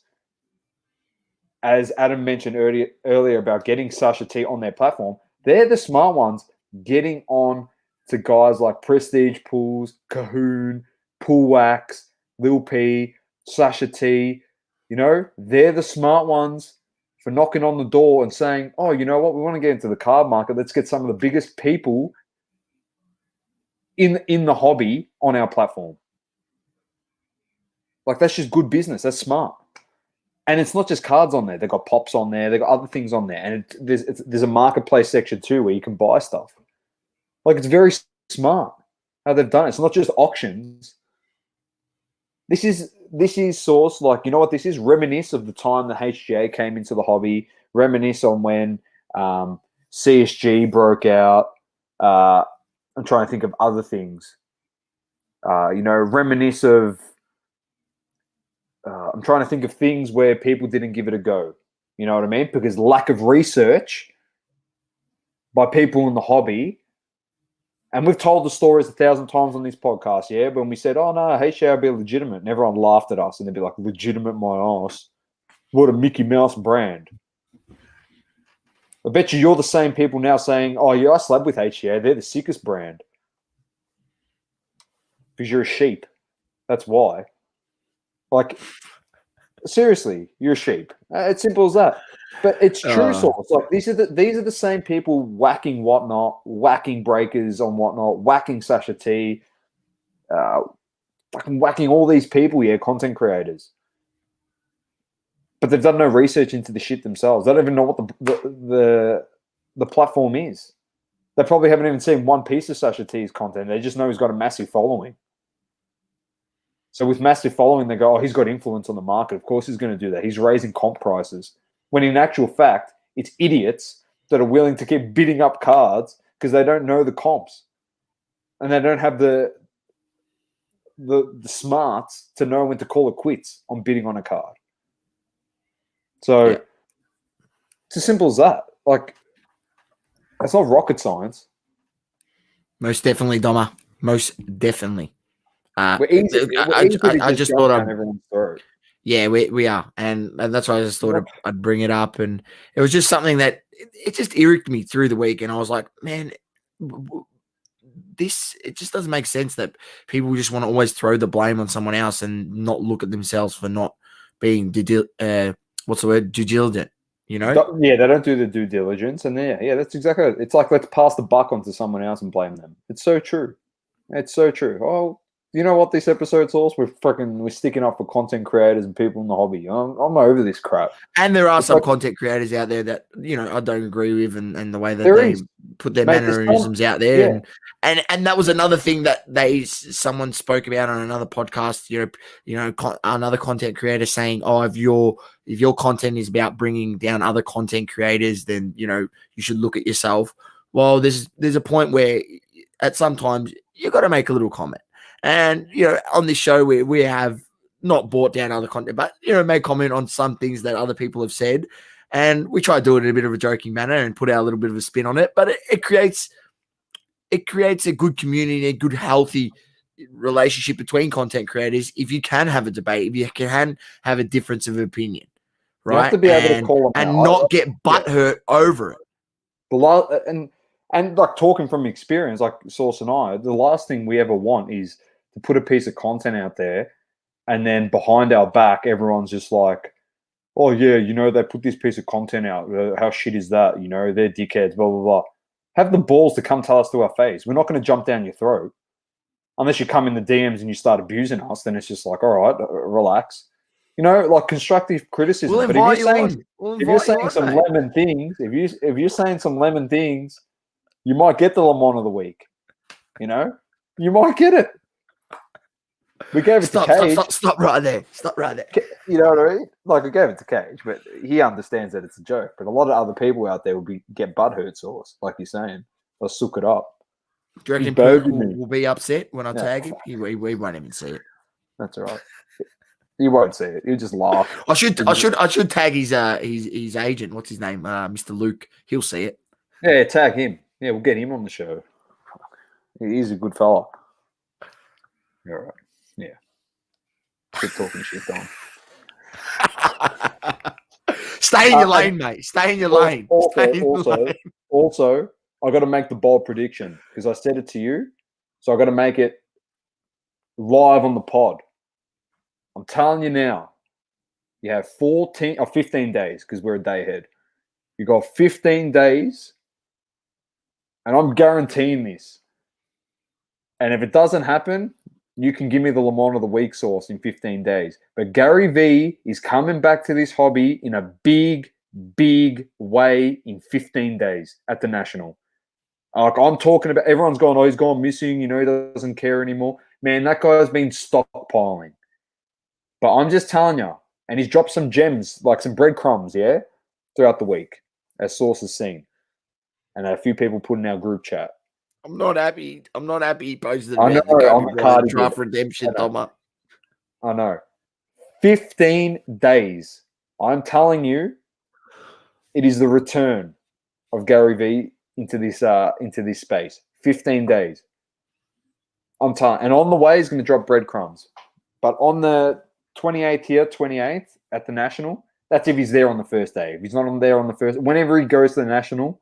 as Adam mentioned earlier about getting Sasha T on their platform. They're the smart ones getting on to guys like Prestige Pools, Cahoon, Pool Wax, Lil P, Sasha T. You know, they're the smart ones for knocking on the door and saying, oh, you know what, we want to get into the card market. Let's get some of the biggest people in the hobby on our platform. Like, that's just good business. That's smart. And it's not just cards on there. They've got pops on there. They've got other things on there. And there's a marketplace section too where you can buy stuff. Like, it's very smart how they've done it. It's not just auctions. This is Source. Like, you know what this is? Reminisce of the time the HGA came into the hobby. Reminisce on when CSG broke out. I'm trying to think of other things. You know, reminisce of... I'm trying to think of things where people didn't give it a go. You know what I mean? Because lack of research by people in the hobby, and we've told the stories 1,000 times on this podcast, yeah? But when we said, oh, no, HJ will be legitimate, and everyone laughed at us, and they'd be like, legitimate my ass. What a Mickey Mouse brand. I bet you're the same people now saying, oh, yeah, I slept with HGA. They're the sickest brand. Because you're a sheep. That's why. Like, seriously, you're a sheep. It's simple as that. But it's true, Source. Like, these are the same people whacking Whatnot, whacking breakers on Whatnot, whacking Sasha T, fucking whacking all these people here, content creators. But they've done no research into the shit themselves. They don't even know what the platform is. They probably haven't even seen one piece of Sasha T's content. They just know he's got a massive following. So with massive following, they go, oh, he's got influence on the market. Of course he's going to do that. He's raising comp prices. When in actual fact, it's idiots that are willing to keep bidding up cards because they don't know the comps. And they don't have the smarts to know when to call it quits on bidding on a card. So it's as simple as that. Like, it's not rocket science. Most definitely, Doma. Most definitely. We're easy I just thought everyone's throat. Yeah, we are, and that's why I just thought I'd bring it up, and it was just something that it just irked me through the week, and I was like, man, it just doesn't make sense that people just want to always throw the blame on someone else and not look at themselves for not being due diligent. You know? Yeah, they don't do the due diligence, and yeah, that's exactly it. It's like, let's pass the buck onto someone else and blame them. It's so true. It's so true. Oh, you know what this episode's also? We're sticking up for content creators and people in the hobby. I'm over this crap. And there are It's some like, content creators out there that, I don't agree with, and the way that there they is, put their mate. There's mannerisms out there. yeah, And that was another thing that someone spoke about on another podcast, another content creator saying, oh, if your content is about bringing down other content creators, then, you should look at yourself. Well, there's a point where at sometimes you got to make a little comment. And, on this show, we have not brought down other content, but, made comment on some things that other people have said. And we try to do it in a bit of a joking manner and put our little bit of a spin on it. But it creates a good community, a good, healthy relationship between content creators if you can have a debate, if you can have a difference of opinion, you have right? to be able to call them and out. not get butthurt over it. And like talking from experience, like Source and I, the last thing we ever want is to put a piece of content out there and then behind our back, everyone's just like, oh, yeah, they put this piece of content out. How shit is that? They're dickheads, blah, blah, blah. Have the balls to come tell us to our face. We're not going to jump down your throat. Unless you come in the DMs and you start abusing us, then it's just like, all right, relax. Like constructive criticism. We'll But invite you on. if you're saying some lemon things, if you're saying some lemon things, you might get the Lemon of the week. You might get it. We gave it to Cage. Stop right there. Stop right there. You know what I mean? Like, we gave it to Cage, but he understands that it's a joke. But a lot of other people out there will get butthurt Source, like you're saying. They'll sook it up. Do you reckon people will be upset when I tag him? He won't even see it. That's all right. You won't see it. You'll just laugh. I should tag his agent. What's his name? Mr. Luke. He'll see it. Yeah, tag him. Yeah, we'll get him on the show. He's a good fella. All right. Yeah. Good talking shit, Don. Stay in your lane, mate. Stay in your lane. Also, I got to make the bold prediction because I said it to you. So I got to make it live on the pod. I'm telling you now, you have 14 or 15 days because we're a day ahead. You got 15 days, and I'm guaranteeing this. And if it doesn't happen, you can give me the Lemon of the Week Source in 15 days. But Gary V is coming back to this hobby in a big, big way in 15 days at the National. Like, I'm talking about, everyone's gone, oh, he's gone missing, he doesn't care anymore. Man, that guy's been stockpiling. But I'm just telling you, and he's dropped some gems, like some breadcrumbs, throughout the week, as Source has seen. And a few people put in our group chat. I'm not happy. He posted about the draft redemption, Thomas. I know. 15 days. I'm telling you, it is the return of Gary V into this space. 15 days. I'm telling. And on the way, he's going to drop breadcrumbs. But on the 28th at the National, that's if he's there on the first day. If he's not there on the first, whenever he goes to the National,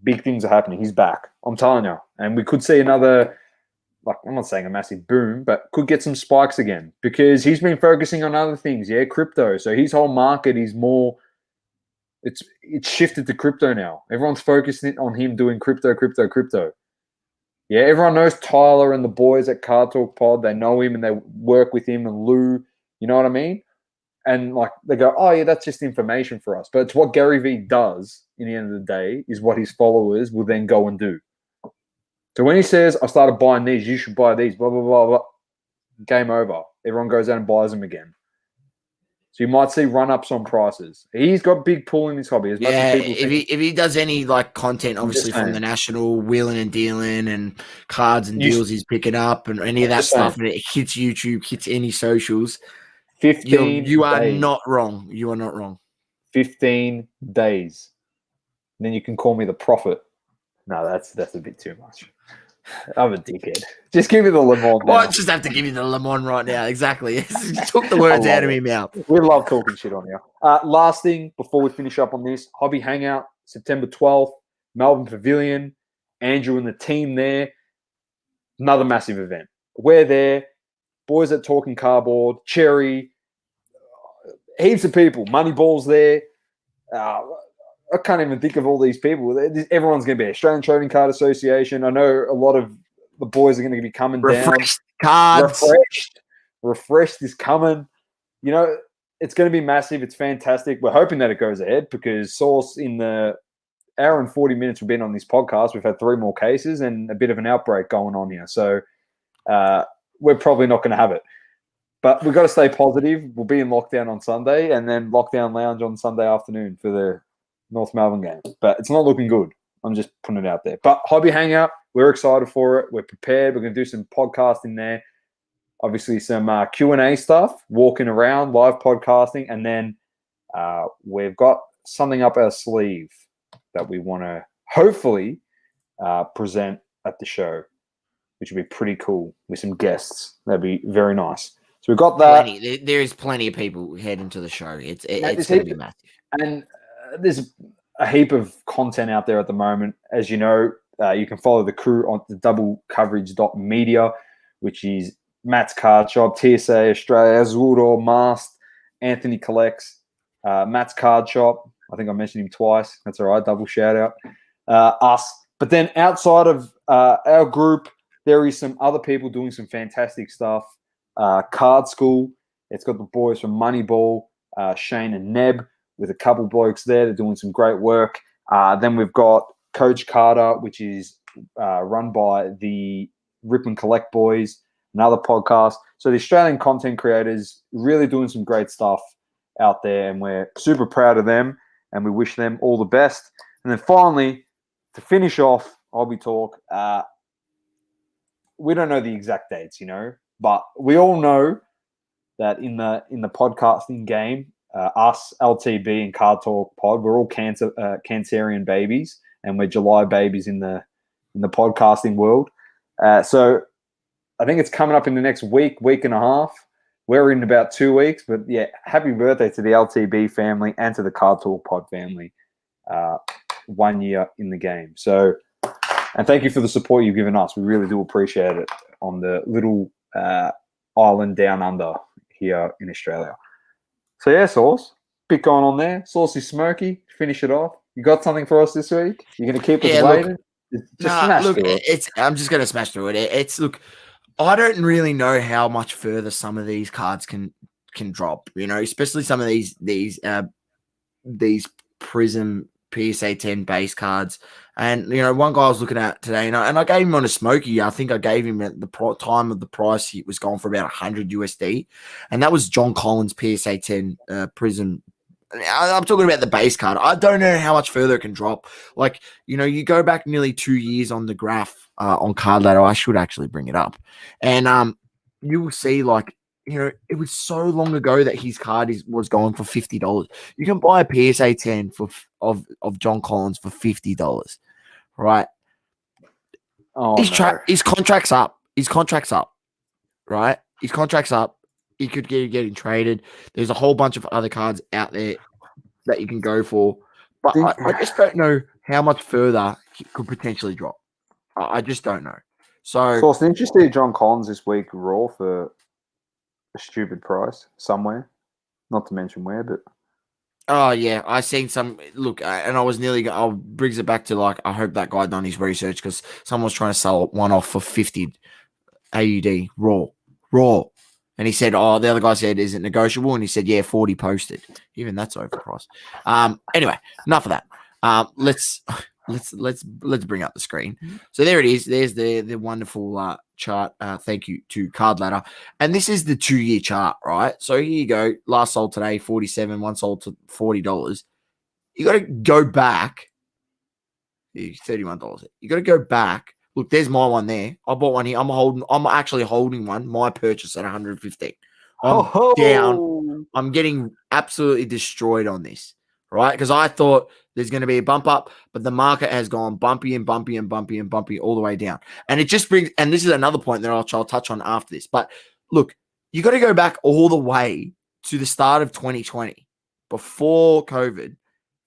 big things are happening. He's back. I'm telling you. And we could see another, like, I'm not saying a massive boom, but could get some spikes again because he's been focusing on other things. Yeah, crypto. So his whole market is more, it's shifted to crypto now. Everyone's focusing on him doing crypto. Yeah, everyone knows Tyler and the boys at Car Talk Pod. They know him and they work with him and Lou. You know what I mean? And like they go, oh yeah, that's just information for us. But it's what Gary V does in the end of the day is what his followers will then go and do. So when he says, I started buying these, you should buy these, blah, blah, blah, blah, game over. Everyone goes out and buys them again. So you might see run-ups on prices. He's got big pull in this hobby. As much as people if he does any like content, obviously from the National, wheeling and dealing and cards and deals he's picking up and any of that stuff, and it hits YouTube, hits any socials, 15 you are days. not wrong. You are not wrong. 15 days. And then you can call me the prophet. No, that's a bit too much. I'm a dickhead. Just give me the Lemon. Well, I just have to give you the Lemon right now. Exactly. You took the words out of my mouth. We love talking shit on here. Last thing before we finish up on this, Hobby Hangout, September 12th, Melbourne Pavilion, Andrew and the team there. Another massive event. We're there. Boys at Talking Cardboard, Cherry, heaps of people. Moneyball's there. I can't even think of all these people. Everyone's going to be Australian Trading Card Association. I know a lot of the boys are going to be coming down. Refreshed cards. Refreshed is coming. You know, it's going to be massive. It's fantastic. We're hoping that it goes ahead because Source, in the hour and 40 minutes we've been on this podcast, we've had 3 more cases and a bit of an outbreak going on here. So we're probably not going to have it. But we've got to stay positive. We'll be in lockdown on Sunday and then lockdown lounge on Sunday afternoon for the North Melbourne game. But it's not looking good. I'm just putting it out there. But Hobby Hangout, we're excited for it. We're prepared. We're going to do some podcasting there. Obviously, some Q&A stuff, walking around, live podcasting. And then we've got something up our sleeve that we want to hopefully present at the show, which would be pretty cool with some guests. That'd be very nice. So we've got that. There is plenty of people heading to the show. It's going to be massive. And there's a heap of content out there at the moment. As you know, you can follow the crew on the doublecoverage.media, which is Matt's Card Shop, TSA Australia, Azuro, Mast, Anthony Collects, Matt's Card Shop. I think I mentioned him twice. That's all right. Double shout out. Us. But then outside of our group, there is some other people doing some fantastic stuff. Card School. It's got the boys from Moneyball, Shane and Neb, with a couple blokes there. They're doing some great work. Then we've got Coach Carter, which is run by the Rip and Collect boys, another podcast. So the Australian content creators really doing some great stuff out there, and we're super proud of them, and we wish them all the best. And then finally, to finish off Hobby Talk, we don't know the exact dates, but we all know that in the podcasting game, us, LTB, and Card Talk Pod, we're all Cancerian babies, and we're July babies in the podcasting world. So I think it's coming up in the next week and a half. We're in about 2 weeks, but yeah, happy birthday to the LTB family and to the Card Talk Pod family. 1 year in the game. So, and thank you for the support you've given us. We really do appreciate it on the little island down under here in Australia. So yeah, Sauce, bit going on there. Saucy Smoky, finish it off. You got something for us this week? You're going to keep us waiting? I'm just going to smash through it. Look, I don't really know how much further some of these cards can drop, especially some of these Prism PSA 10 base cards. And, one guy I was looking at today, and I gave him on a smoky. I think I gave him at the time of the price, it was going for about 100 USD. And that was John Collins PSA 10 Prism. I'm talking about the base card. I don't know how much further it can drop. Like, you go back nearly 2 years on the graph on Card Ladder. I should actually bring it up. And you will see, like, it was so long ago that his card was going for $50. You can buy a PSA 10 of John Collins for $50, right? Oh, his contract's up. His contract's up, right? His contract's up. He could get getting traded. There's a whole bunch of other cards out there that you can go for, but I just don't know how much further he could potentially drop. I just don't know. So didn't you see John Collins this week Raw for a stupid price somewhere? Not to mention where, but oh yeah, I seen some look, and I was nearly. I'll brings it back to like I hope that guy done his research because someone was trying to sell one off for 50 AUD raw, and he said, "Oh, the other guy said, is it negotiable?" And he said, "Yeah, 40 posted. Even that's overpriced." Anyway, enough of that. Let's bring up the screen. So there it is. There's the wonderful chart. Thank you to Card Ladder. And this is the 2-year chart, right? So here you go. Last sold today, 47. One sold to $40. You got to go back. $31. You got to go back. Look, there's my one there. I bought one here. I'm actually holding one. My purchase at 115. I'm down. I'm getting absolutely destroyed on this, right? Because I thought there's going to be a bump up, but the market has gone bumpy and bumpy and bumpy and bumpy all the way down. And it just brings, and this is another point that I'll touch on after this. But look, you got to go back all the way to the start of 2020, before COVID,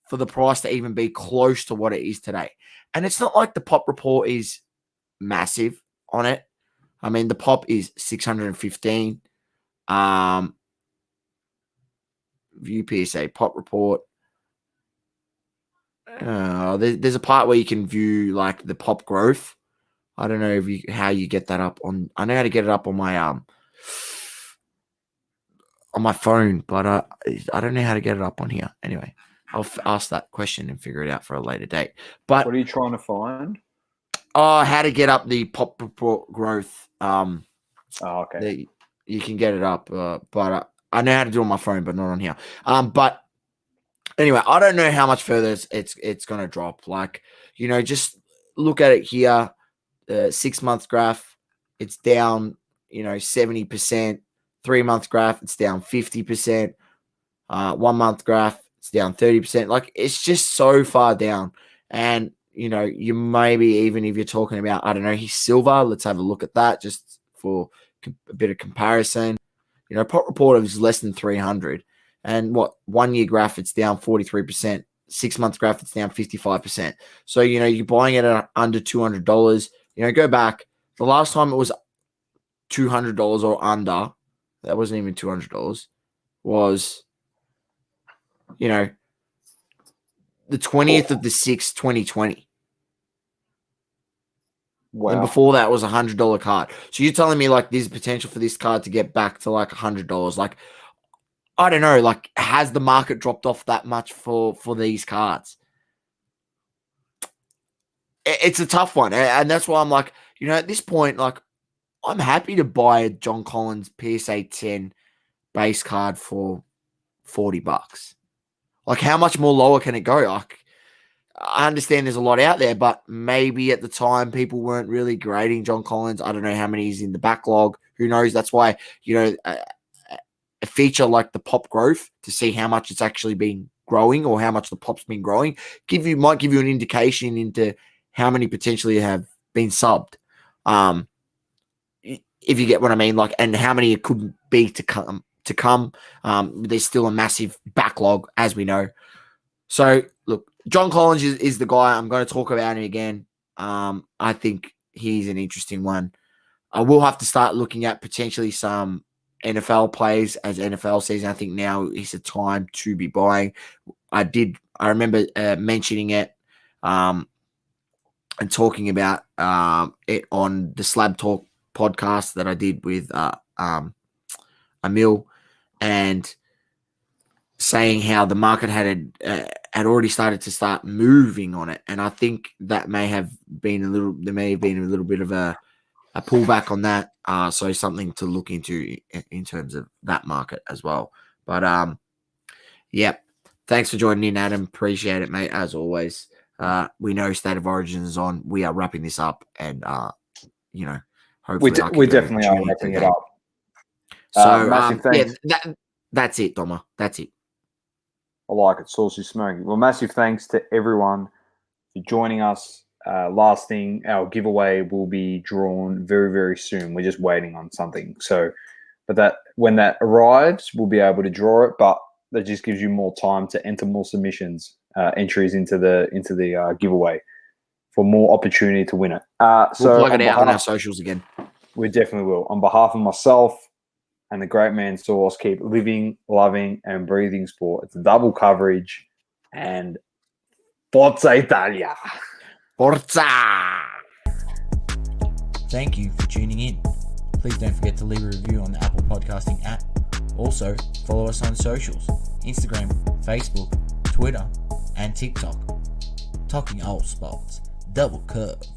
for the price to even be close to what it is today. And it's not like the pop report is massive on it. I mean, the pop is 615. View PSA pop report. There's a part where you can view like the pop growth. I don't know how you get that up on. I know how to get it up on my phone, but I don't know how to get it up on here. Anyway, I'll ask that question and figure it out for a later date. But What are you trying to find? how to get up the pop report growth? Oh, okay. You can get it up, but I know how to do it on my phone, but not on here. But anyway, I don't know how much further it's gonna drop. Like, just look at it here. 6 month graph, it's down, 70%. 3 month graph, it's down 50%. 1 month graph, it's down 30%. Like, it's just so far down. And, you maybe, even if you're talking about, I don't know, he's silver, let's have a look at that just for a bit of comparison. Pop report is less than 300. And 1 year graph, it's down 43%. 6 month graph, it's down 55%. So, you're buying it at under $200. Go back. The last time it was $200 or under, that wasn't even $200, was, the 20th of the 6th, 2020. Wow. And before that was $100 card. So you're telling me, like, there's potential for this card to get back to like $100. Like, I don't know. Like, has the market dropped off that much for these cards? It's a tough one. And that's why I'm like, at this point, like, I'm happy to buy a John Collins PSA 10 base card for $40. Like, how much more lower can it go? Like, I understand there's a lot out there, but maybe at the time people weren't really grading John Collins. I don't know how many is in the backlog. Who knows? That's why, a feature like the pop growth to see how much it's actually been growing or how much the pop's been growing might give you an indication into how many potentially have been subbed. If you get what I mean, like, and how many it could be to come. There's still a massive backlog, as we know. So, look, John Collins is the guy. I'm going to talk about him again. I think he's an interesting one. I will have to start looking at potentially some NFL plays as NFL season. I think now is the time to be buying. I remember mentioning it and talking about it on the Slab Talk podcast that I did with Emil, and saying how the market had already started to moving on it, and I think that may have been a little bit of a pullback on that. So something to look into in terms of that market as well. But yeah, thanks for joining in, Adam. Appreciate it, mate. As always, we know State of Origin is on. We are wrapping this up, and hopefully we definitely are wrapping it up. So that's it, Doma. That's it. I like it. Saucy smoking. Well, massive thanks to everyone for joining us. Last thing, our giveaway will be drawn very, very soon. We're just waiting on something. So, but when that arrives, we'll be able to draw it. But that just gives you more time to enter more submissions, entries into the giveaway for more opportunity to win it. We'll plug it out on our socials again. We definitely will. On behalf of myself and the great man Source, keep living, loving, and breathing sport. It's a double coverage, and Forza Italia. Forza! Thank you for tuning in. Please don't forget to leave a review on the Apple Podcasting app. Also, follow us on socials: Instagram, Facebook, Twitter, and TikTok. Talking all sports, double coverage.